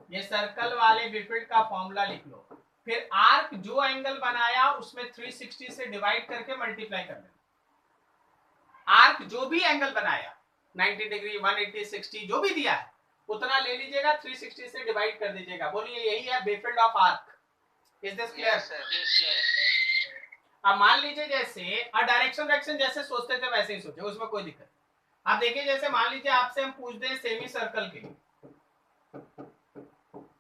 ये सर्कल वाले बेफील्ड का फॉर्मूला लिख लो। फिर आर्क जो एंगल बनाया उसमें 360 से डिवाइड करके मल्टीप्लाई कर लेना। आर्क जो भी एंगल बनाया 90 डिग्री 180 60 जो भी दिया है उतना ले लीजिएगा, 360 से डिवाइड कर दीजिएगा। बोलिए यही है B field of arc. Is this clear? अब मान लीजिए जैसे डायरेक्शन जैसे सोचते थे वैसे ही सोचे, उसमें कोई दिक्कत। आप देखिए जैसे मान लीजिए आपसे हम पूछते हैं सेमी सर्कल के लिए,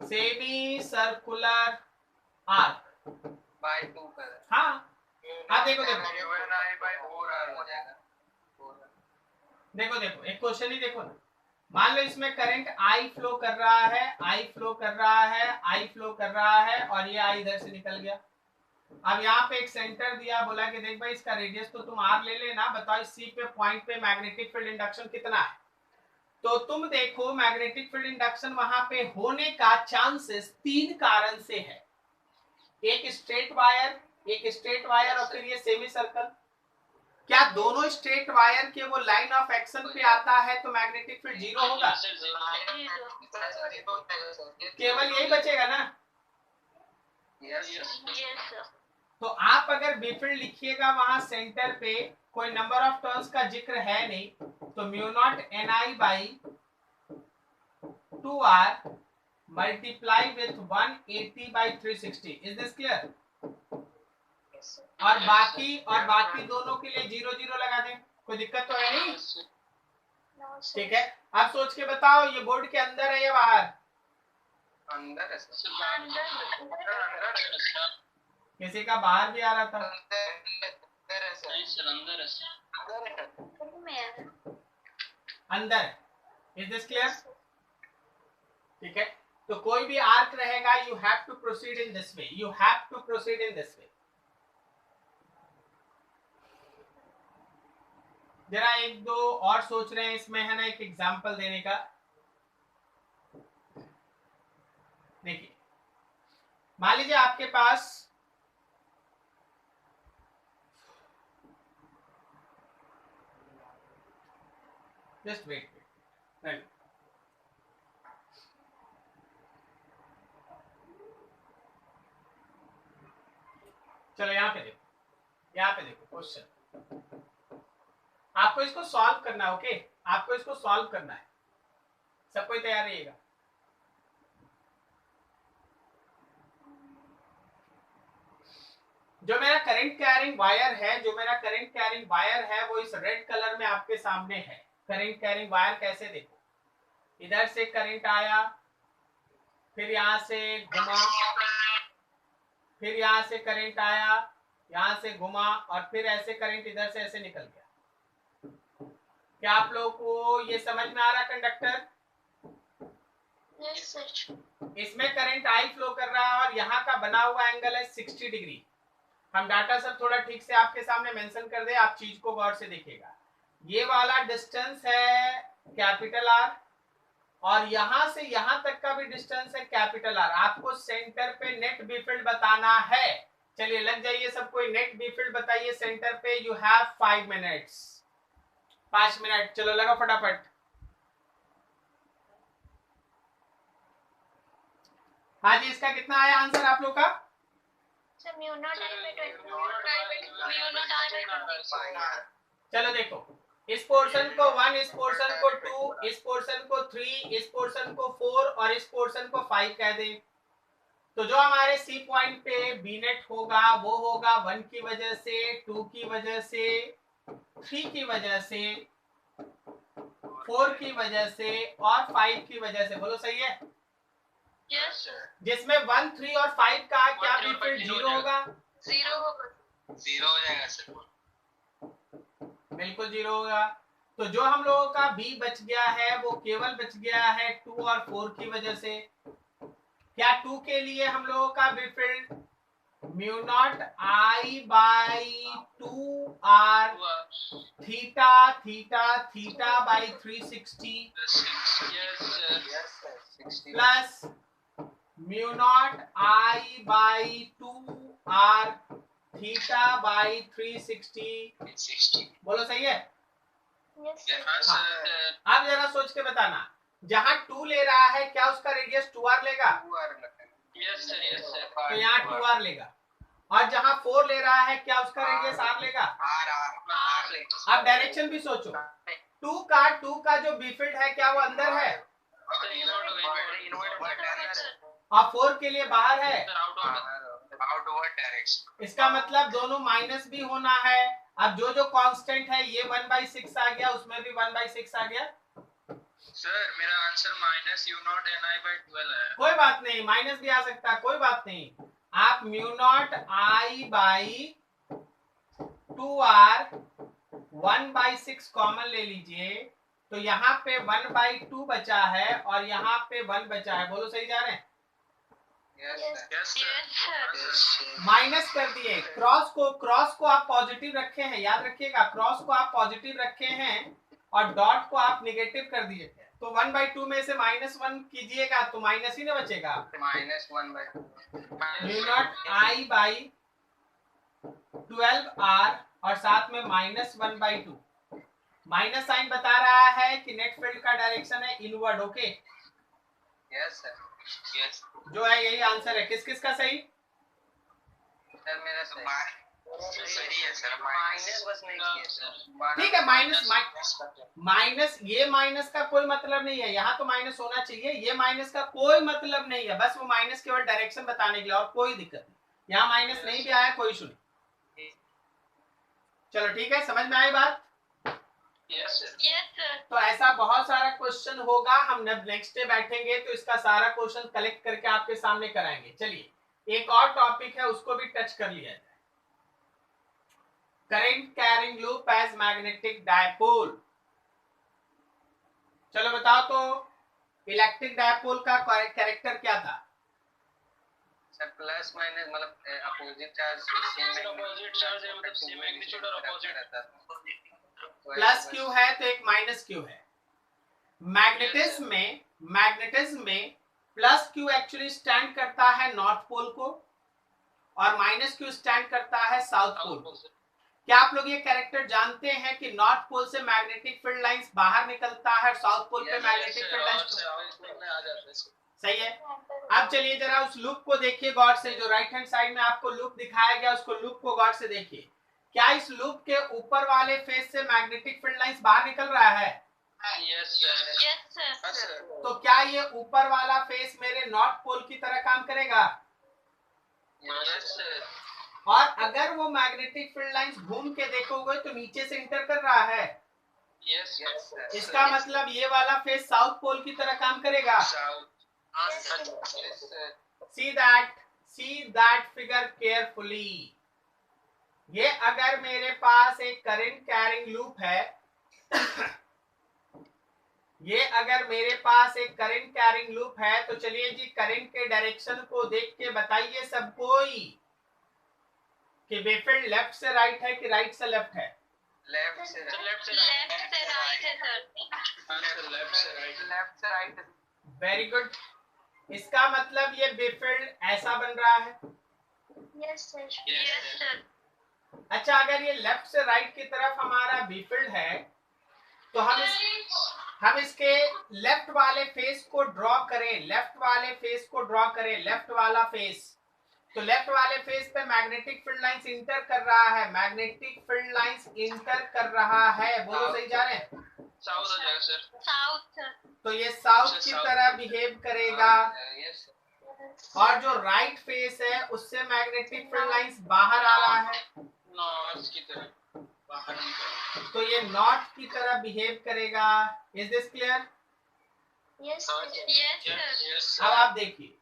सेमी सर्कुलर आर्क बाय 2 कर। हाँ, आप देखो एक क्वेश्चन ही देखो ना। मान लो इसमें करंट I फ्लो कर रहा है और ये I इधर से निकल गया। अब यहाँ पे एक सेंटर दिया, बोला कि देख भाई इसका रेडियस तो तुम R ले लेना, बताओ इस C पे पॉइंट पे मैग्नेटिक फील्ड इंडक्शन कितना है। तो तुम देखो मैग्नेटिक फील्ड इंडक्शन वहां पे होने का चांसेस 3 कारण से है, एक स्ट्रेट वायर और फिर ये सेमी सर्कल। क्या दोनों स्ट्रेट वायर के वो लाइन ऑफ एक्शन पे आता है तो मैग्नेटिक फील्ड 0 होगा? केवल यही बचेगा ना। तो आप अगर बी फील्ड लिखिएगा वहां सेंटर पे कोई नंबर ऑफ टर्न्स का जिक्र है नहीं, तो mu naught Ni by 2r multiply with 180 by 360। Is this clear? और बाकी दोनों के लिए 0 0 लगा दें, कोई दिक्कत तो है नहीं, ठीक है। अब सोच के बताओ ये बोर्ड के अंदर है या बाहर? अंदर है सर। किसी का बाहर भी आ रहा था? अंदर है। Is this clear? ठीक है, तो कोई भी आर्क रहेगा, you have to proceed in this way, you have to proceed in this way. जरा एक दो और सोच रहे हैं इसमें, है ना, एक एग्जांपल देने का। देखिए, मान लीजिए आपके पास जस्ट वेट, चलो यहाँ पे देखो, यहाँ पे देखो क्वेश्चन, आपको इसको सॉल्व करना है। ओके, आपको इसको सॉल्व करना है। सब कोई तैयार रहिएगा। जो मेरा करंट कैरिंग वायर है, जो मेरा करंट कैरिंग वायर है वो इस रेड कलर में आपके सामने है। करंट कैरिंग वायर कैसे, देखो, इधर से करंट आया, फिर यहां से घुमा, फिर यहां से करंट आया, यहां से घुमा, और फिर ऐसे करंट इधर से ऐसे निकल गया। क्या आप लोगों को ये समझ में आ रहा कंडक्टर? Yes sir. इसमें करंट आई फ्लो कर रहा है और यहाँ का बना हुआ एंगल है 60 डिग्री। हम डाटा सब थोड़ा ठीक से आपके सामने मेंशन कर दे, आप चीज को गौर से देखिएगा। ये वाला डिस्टेंस है कैपिटल आर, और यहां से यहां तक का भी डिस्टेंस है कैपिटल आर। आपको सेंटर पे नेट बी फील्ड बताना है। चलिए लग जाइए सब कोई, नेट बी फील्ड बताइए सेंटर पे। यू हैव 5 मिनट्स, 5 मिनट, चलो लगा फटाफट। हाँ जी, इसका कितना आया आंसर आप लोग का? सर म्यू नॉट आई बाय 20। चलो देखो, इस पोर्शन को 1, इस पोर्शन को 2, इस पोर्शन को 3, इस पोर्शन को 4 और इस पोर्शन को 5 कह दे। तो जो हमारे सी पॉइंट पे बी नेट होगा वो होगा 1 की वजह से, 2 की वजह से, 3 की वजह से, 4 की वजह से और 5 की वजह से। बोलो सही है? Yes sir. जिसमें 1, 3 और 5 का क्या बी फील्ड 0 होगा? 0 होगा। 0 हो जाएगा सर, बिल्कुल 0 होगा। तो जो हम लोगों का बी बच गया है वो केवल बच गया है 2 और 4 की वजह से। क्या 2 के लिए हम लोगों का B field mu naught I by 2 R theta theta theta by 360 plus mu naught I by 2 R theta by 360। बोलो सही है? यस हाँ। अब जरा सोच के बताना, जहां 2 ले रहा है क्या उसका रेडियस 2r लेगा? यस सर, तो यहाँ 2r लेगा। और जहां 4 ले रहा है क्या उसका रेडियस r लेगा? अब डायरेक्शन भी सोचो, 2 का जो बी फील्ड है क्या वो अंदर है? और 4 के लिए बाहर है। Outward direction. इसका मतलब दोनों माइनस भी होना है। अब जो जो कांस्टेंट है, ये 1/6 आ गया, उसमें भी 1/6 आ गया। सर मेरा आंसर -u0ni/12 है। कोई बात नहीं, माइनस भी आ सकता है, कोई बात नहीं। आप mu naught I by 2r 1/6 common ले लीजिए, तो यहाँ पे 1/2 बचा है और यहाँ पे 1 बचा है। बोलो सही जा रहे हैं? Yes sir. माइनस कर दिए, क्रॉस को आप पॉजिटिव रखे हैं, याद रखिएगा, क्रॉस को आप पॉजिटिव रखे हैं और डॉट को आप निगेटिव कर दिए थे। तो 1/2 में से -1 कीजिएगा तो माइनस ही ना बचेगा। -1/2 mu naught I by 12r और साथ में -1/2। माइनस साइन बता रहा है कि नेट फील्ड का डायरेक्शन है inward. Okay, yes sir. Yes जो है यही आंसर है। किस किस का सही? सर मेरा सही है सर। माइनस बस नहीं किया सर। ठीक है, माइनस, ये माइनस का कोई मतलब नहीं है, यहाँ तो माइनस होना चाहिए। ये माइनस का कोई मतलब नहीं है, बस वो माइनस केवल डायरेक्शन बताने के लिए, और कोई दिक्कत नहीं। यहाँ माइनस नहीं भी आया कोई इशू नहीं। चलो ठीक है, समझ में आई बात? Yes sir. Yes sir. तो ऐसा बहुत सारा क्वेश्चन होगा, हम नेक्स्ट डे बैठेंगे तो इसका सारा क्वेश्चन कलेक्ट करके आपके सामने कराएंगे। चलिए एक और टॉपिक है, उसको भी टच कर लिया जाए। Current carrying loop as magnetic dipole. चलो बताओ तो इलेक्ट्रिक डायपोल का कैरेक्टर क्या था? सर प्लस माइनस मतलब अपोजिट चार्ज अपोजिट चार्ज है मतलब सेम मैग्नीट्यूड और अपोजिट रहता था। प्लस क्यू है तो एक माइनस क्यू है। मैग्नेटिज्म में प्लस क्यू एक्चुअली स्टैंड करता है नॉर्थ पोल को और माइनस क्यू स्टैंड करता है साउथ पोल को। क्या आप लोग ये कैरेक्टर जानते हैं कि नॉर्थ पोल से मैग्नेटिक फील्ड लाइंस बाहर निकलता है और साउथ पोल पे मैग्नेटिक फील्ड लाइंस? सही है। अब चलिए जरा उस लूप को देखिए गौर से, जो राइट हैंड साइड में आपको लूप दिखाया गया उसको लूप को गौर से देखिए। क्या इस लूप के ऊपर वाले फेस से मैग्नेटिक फील्ड लाइंस बाहर निकल रहा है? Yes sir. तो क्या ये ऊपर वाला फेस मेरे नॉर्थ पोल की तरह काम करेगा? Yes sir. और अगर वो मैग्नेटिक फील्ड लाइंस घूम के देखोगे तो नीचे से इंटर कर रहा है। Yes sir. इसका मतलब ये वाला फेस साउथ पोल की तरह काम करेगा। See that figure carefully. ये अगर मेरे पास एक करंट कैरिंग लूप है ये अगर मेरे पास एक करंट कैरिंग लूप है तो चलिए जी करंट के डायरेक्शन को देख के बताइए सब कोई कि वेवफील्ड लेफ्ट से राइट है कि राइट से लेफ्ट है? लेफ्ट से राइट। Very good. इसका मतलब ये वेवफील्ड ऐसा बन रहा है। Yes sir. अच्छा, अगर ये लेफ्ट से राइट की तरफ हमारा वेवफील्ड है तो हम इसके लेफ्ट वाले फेस को ड्रॉ करें। लेफ्ट वाला फेस तो लेफ्ट वाले फेस पे मैग्नेटिक फील्ड लाइंस इंटर कर रहा है। बोलो सही जा रहे हैं? साउथ हो जाएगा सर। साउथ। तो ये साउथ की तरह बिहेव करेगा और जो राइट फेस है उससे मैग्नेटिक फील्ड लाइंस बाहर आ रहा है, नॉर्थ की तरफ बाहर निकल। तो ये नॉर्थ की तरह बिहेव करेगा। Is this clear? Yes sir. अब आप देखिए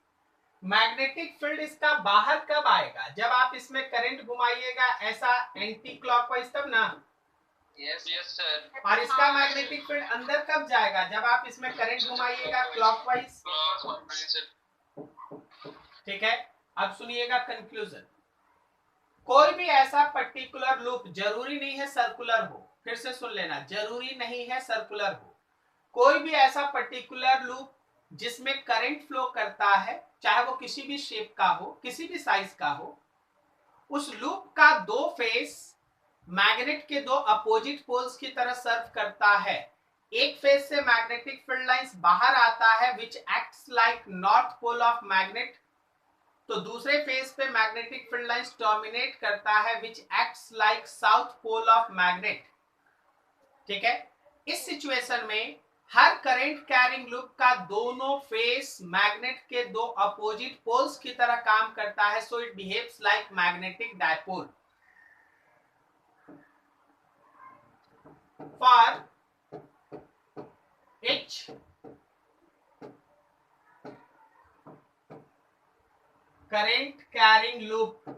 मैग्नेटिक फील्ड इसका बाहर कब आएगा? जब आप इसमें करंट घुमाइएगा ऐसा एंटी क्लॉकवाइज, तब ना। Yes sir. और इसका मैग्नेटिक फील्ड अंदर कब जाएगा? जब आप इसमें करंट घुमाइएगा क्लॉकवाइज। ठीक है, अब सुनिएगा कंक्लूजन। कोई भी ऐसा पर्टिकुलर लूप, जरूरी नहीं है सर्कुलर हो, फिर से सुन लेना, जरूरी नहीं है सर्कुलर हो, कोई भी ऐसा पर्टिकुलर लूप जिसमें करंट फ्लो करता है, चाहे वो किसी भी शेप का हो, किसी भी साइज का हो, उस लूप का दो फेस मैग्नेट के दो अपोजिट पोल्स की तरह सर्व करता है। एक फेस से मैग्नेटिक फील्ड लाइंस बाहर आता है which acts like north pole of magnet, तो दूसरे फेस पे मैग्नेटिक फील्ड लाइंस डोमिनेट करता है which acts like south pole of magnet. ठीक है, इस सिचुएशन में हर करंट कैरिंग लूप का दोनों फेस मैग्नेट के दो अपोजिट पोल्स की तरह काम करता है, so it behaves like magnetic dipole. For each current carrying loop,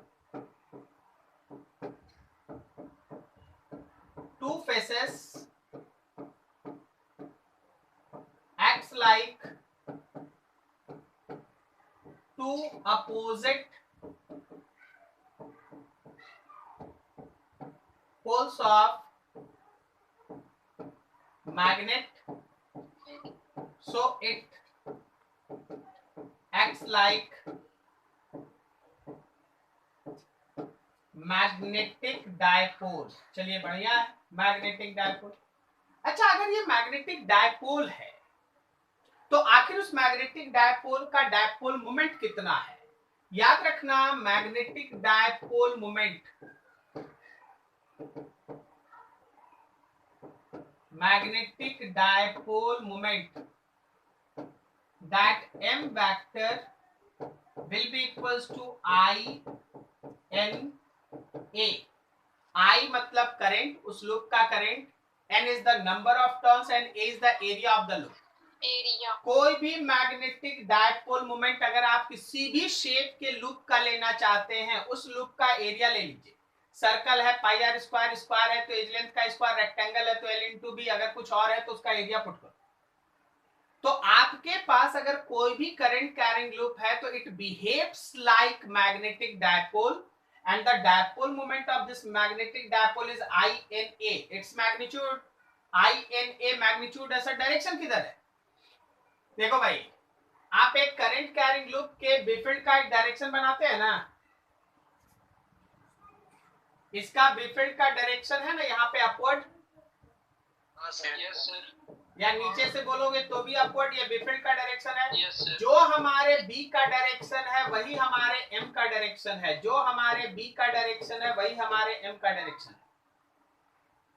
two faces acts like two opposite poles of magnet, so it acts like magnetic dipole. चलिए बढ़िया है, मैग्नेटिक डायपोल। अच्छा, अगर ये मैग्नेटिक डायपोल है तो आखिर उस मैग्नेटिक डायपोल का डायपोल मोमेंट कितना है? याद रखना, magnetic dipole moment, that m vector will be equals to I n a। I मतलब करंट, उस लूप का current, n is the number of turns and a is the area of the loop। कोई भी magnetic dipole moment अगर आप किसी भी shape के लूप का लेना चाहते हैं, उस लूप का एरिया ले लीजिए। सर्कल है पाई आर स्क्वायर, स्क्वायर है तो एज लेंथ का स्क्वायर, रेक्टेंगल है तो l इंटू बी, अगर कुछ और है तो उसका एरिया पुट करो। तो आपके पास अगर कोई भी करंट कैरिंग लूप है तो it behaves like magnetic dipole and the dipole moment of this magnetic dipole is INA. its magnitude INA magnitude ऐसा डायरेक्शन किधर है? देखो भाई, आप एक करंट कैरिंग लूप के बिफील्ड का एक डायरेक्शन बनाते हैं ना, इसका बिफील्ड का डायरेक्शन है ना यहाँ पे अपवर्ड, यस सर, या नीचे से बोलोगे तो भी अपवर्ड, ये बिफील्ड का डायरेक्शन है। यस सर, जो हमारे बी का डायरेक्शन है वही हमारे एम का डायरेक्शन है, जो हमारे बी का डायरेक्शन है वही हमारे एम का डायरेक्शन है,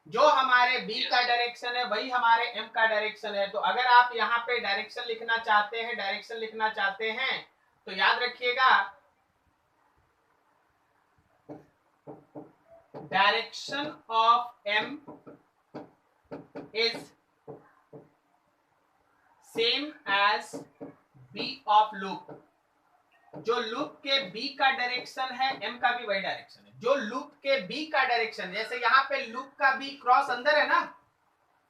जो हमारे बी का डायरेक्शन है वही हमारे एम का डायरेक्शन है। तो अगर आप यहाँ पे डायरेक्शन लिखना चाहते हैं तो याद रखिएगा, direction of M is same as B of loop. जो लूप के बी का डायरेक्शन है एम का भी वही डायरेक्शन है। जो लूप के बी का डायरेक्शन, जैसे यहाँ पे लूप का बी क्रॉस अंदर है ना,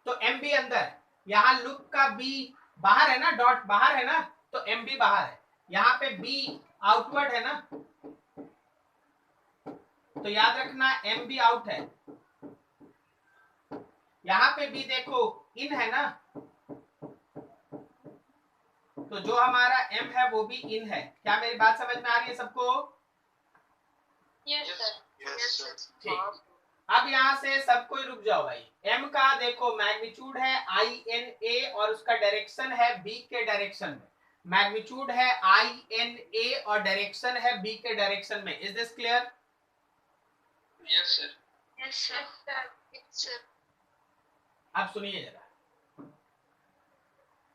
तो एम भी अंदर, यहाँ लूप का बी बाहर है ना, डॉट बाहर है ना, तो एम भी बाहर है। यहाँ पे बी आउटवर्ड है ना, तो याद रखना एम भी आउट है। यहाँ पे बी देखो इन है ना, तो जो हमारा एम है वो भी इन है। क्या मेरी बात समझ में आ रही है सबको? Yes sir. ठीक, अब यहाँ से सब कोई रुक जाओ भाई। एम का देखो मैग्नीट्यूड है INA और उसका डायरेक्शन है बी के डायरेक्शन में। मैग्नीट्यूड है INA और डायरेक्शन है बी के डायरेक्शन में। Is this clear? Yes sir, yes sir. अब सुनिए जरा,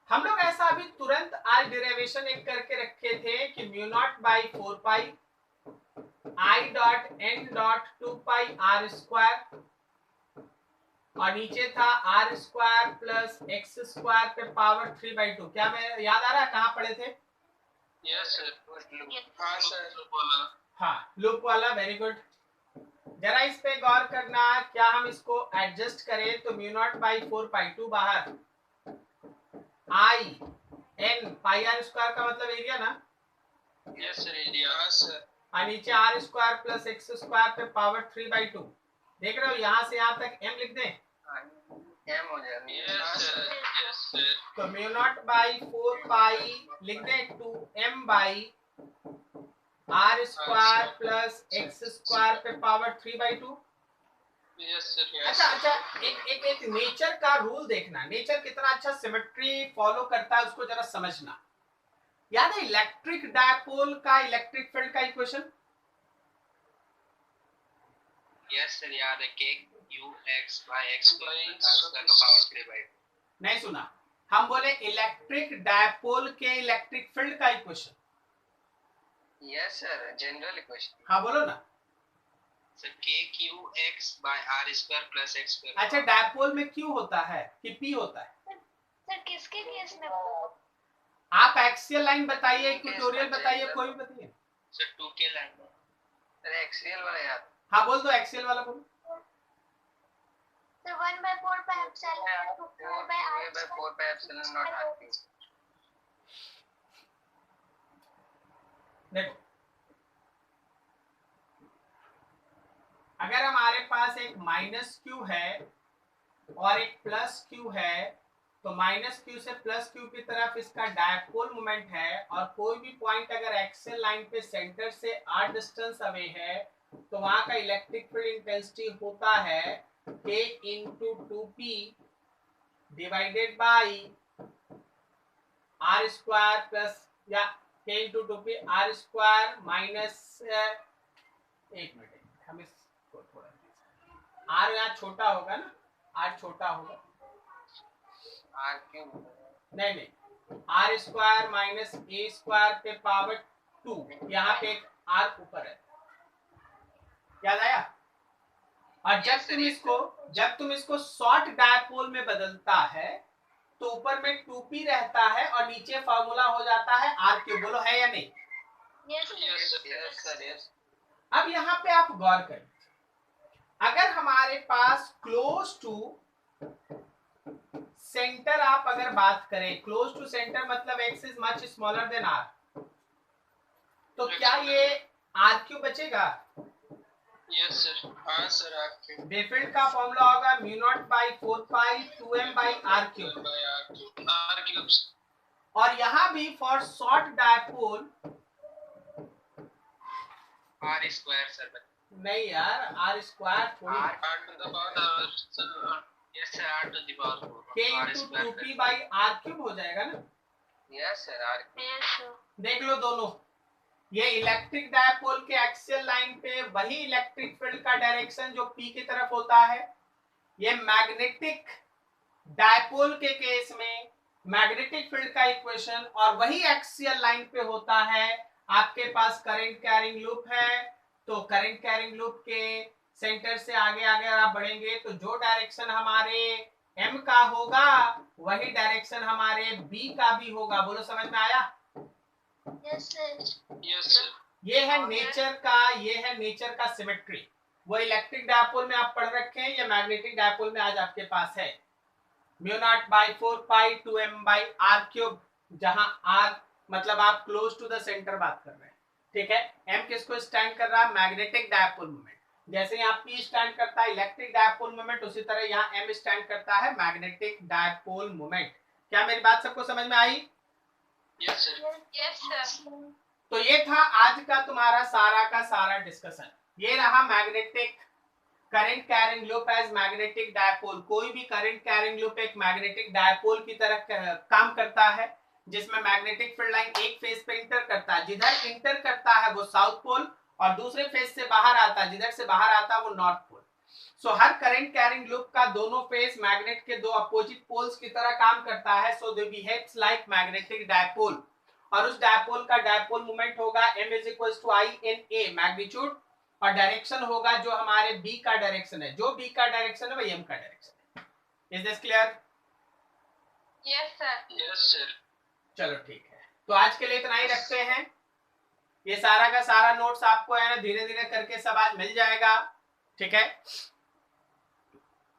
हम लोग ऐसा अभी तुरंत आज डेरिवेशन एक करके रखे थे कि mu naught by 4 pi I dot N dot 2 pi R square, और नीचे था R square plus X square पे पावर 3/2। क्या मैं याद आ रहा है कहाँ पढ़े थे? यस सर, हाँ सर, हाँ, लूप वाला, वेरी गुड। जरा इस पे गौर करना, क्या हम इसको एडजस्ट करें तो म्यू नॉट बाई 4 पाई 2 बाहर, I N pi R square का मतलब एरिया ना, यस सर, एरिया सर, और नीचे R square plus X square पे पावर 3/2। देख रहे हो, यहाँ से यहाँ तक M लिख दें, एम हो जाएगा। यस सर, यस सर, तो म्यू नॉट बाई 4 पाई लिख दें 2M by R square plus X square पे पावर 3/2। यस सर, अच्छा, एक नेचर का रूल देखना, नेचर कितना अच्छा सिमेट्री फॉलो करता है उसको जरा समझना। याद है इलेक्ट्रिक डायपोल का इलेक्ट्रिक फील्ड का इक्वेशन? यस सर, याद है K U X by X square का पावर 3/2। नहीं सुना, हम बोले इलेक्ट्रिक डायपोल के इलेक्ट्रिक फील्ड का equation. Yes sir, general equation. हाँ बोलो ना। Sir K Q X by R square plus x square. अच्छा, डायपोल में क्यू होता है कि पी होता है? सर किसके केस में? आप एक्सियल लाइन बताइए, इक्वेटोरियल बताइए, कोई भी बताइए। Sir 2K line. Sir axial वाला याद। हाँ बोल दो, एक्सियल वाला बोलो। Sir 1/4 pi epsilon 4 pi epsilon naught R cube. देखो, अगर हमारे पास एक माइनस क्यू है और एक प्लस क्यू है, तो माइनस क्यू से प्लस क्यू की तरफ इसका डायपोल मोमेंट है, और कोई भी पॉइंट अगर एक्सियल लाइन पे सेंटर से r डिस्टेंस अवे है तो वहां का इलेक्ट्रिक फील्ड इंटेंसिटी होता है k into 2p divided by r square plus, या k into 2p r square minus, एक मिनट हम इसको थोड़ा, r यहाँ छोटा होगा ना, r छोटा होगा, आर क्यूब नहीं, R square minus A square पे पावर 2, यहाँ पे एक आर ऊपर है, याद आया? और जब तुम इसको शॉर्ट डायपोल में बदलता है तो ऊपर में 2p रहता है और नीचे फॉर्मूला हो जाता है आर क्यूब। बोलो है या नहीं? Yes sir, yes. अब यहाँ पे आप गौर करें, अगर हमारे पास क्लोज टू सेंटर आप अगर बात करें, क्लोज टू सेंटर मतलब x is much smaller than r, तो क्या ये r क्यूब बचेगा? Yes sir. हाँ सर, आपके बेफिल्ड का फॉर्मूला होगा mu naught by 4 pi 2m by r cube. R cube. और यहाँ भी for short dipole, R square sir. नहीं यार r स्क्वायर थोड़ी, R to the power yes sir, R to the power 4 k into 2p by r cube हो जाएगा ना। यस सर, आर देख लो दोनों, ये इलेक्ट्रिक डायपोल के एक्सियल लाइन पे वही इलेक्ट्रिक फील्ड का डायरेक्शन जो p की तरफ होता है, ये मैग्नेटिक डायपोल के केस में मैग्नेटिक फील्ड का इक्वेशन और वही एक्सियल लाइन पे होता है। आपके पास करंट कैरिंग लूप है, तो करंट कैरिंग लूप के सेंटर से आगे आगे आप बढ़ेंगे तो जो डायरेक्शन हमारे m का होगा वही डायरेक्शन हमारे b का भी होगा। बोलो समझ में आया? यस यस ये है नेचर का, ये है नेचर का सिमेट्री। वो इलेक्ट्रिक डायपोल में आप पढ़ रखे हैं, ये मैग्नेटिक डायपोल में आज आपके पास है mu naught by 4 pi 2m by r cube, जहां r मतलब आप क्लोज टू द सेंटर बात कर रहे हैं, ठीक है। m किसको स्टैंड कर रहा है? Magnetic dipole moment. जैसे यहाँ p स्टैंड करता है इलेक्ट्रिक डायपोल मोमेंट, उसी तरह यहाँ m स्टैंड करता है मैग्नेटिक डायपोल मोमेंट। क्या मेरी बात सबको समझ में आई? Yes sir. Yes sir. तो ये था आज का तुम्हारा सारा का सारा डिस्कशन। ये रहा magnetic current carrying loop as magnetic dipole. कोई भी करंट कैरिंग लूप एक मैग्नेटिक डायपोल की तरह काम करता है, जिसमें मैग्नेटिक फील्ड लाइन एक फेज पे इंटर करता है, जिधर इंटर करता है वो साउथ पोल और दूसरे फेज से बाहर आता है, जिधर से बाहर आता है वो नॉर्थ पोल। सो हर करंट कैरिंग लूप का दोनों फेज मैग्नेट के दो अपोजिट पोल्स की तरह काम करता है। So they behaves like magnetic dipole, और उस डायपोल का डायपोल मोमेंट होगा m is equal to I in a magnitude, और डायरेक्शन होगा जो हमारे b का डायरेक्शन है, जो b का डायरेक्शन है वही m का डायरेक्शन है। Is this clear? Yes sir. Yes sir. चलो ठीक है, तो आज के लिए इतना ही रखते हैं। ये सारा का सारा नोट्स आपको है ना धीरे धीरे करके सब आज मिल जाएगा, ठीक है।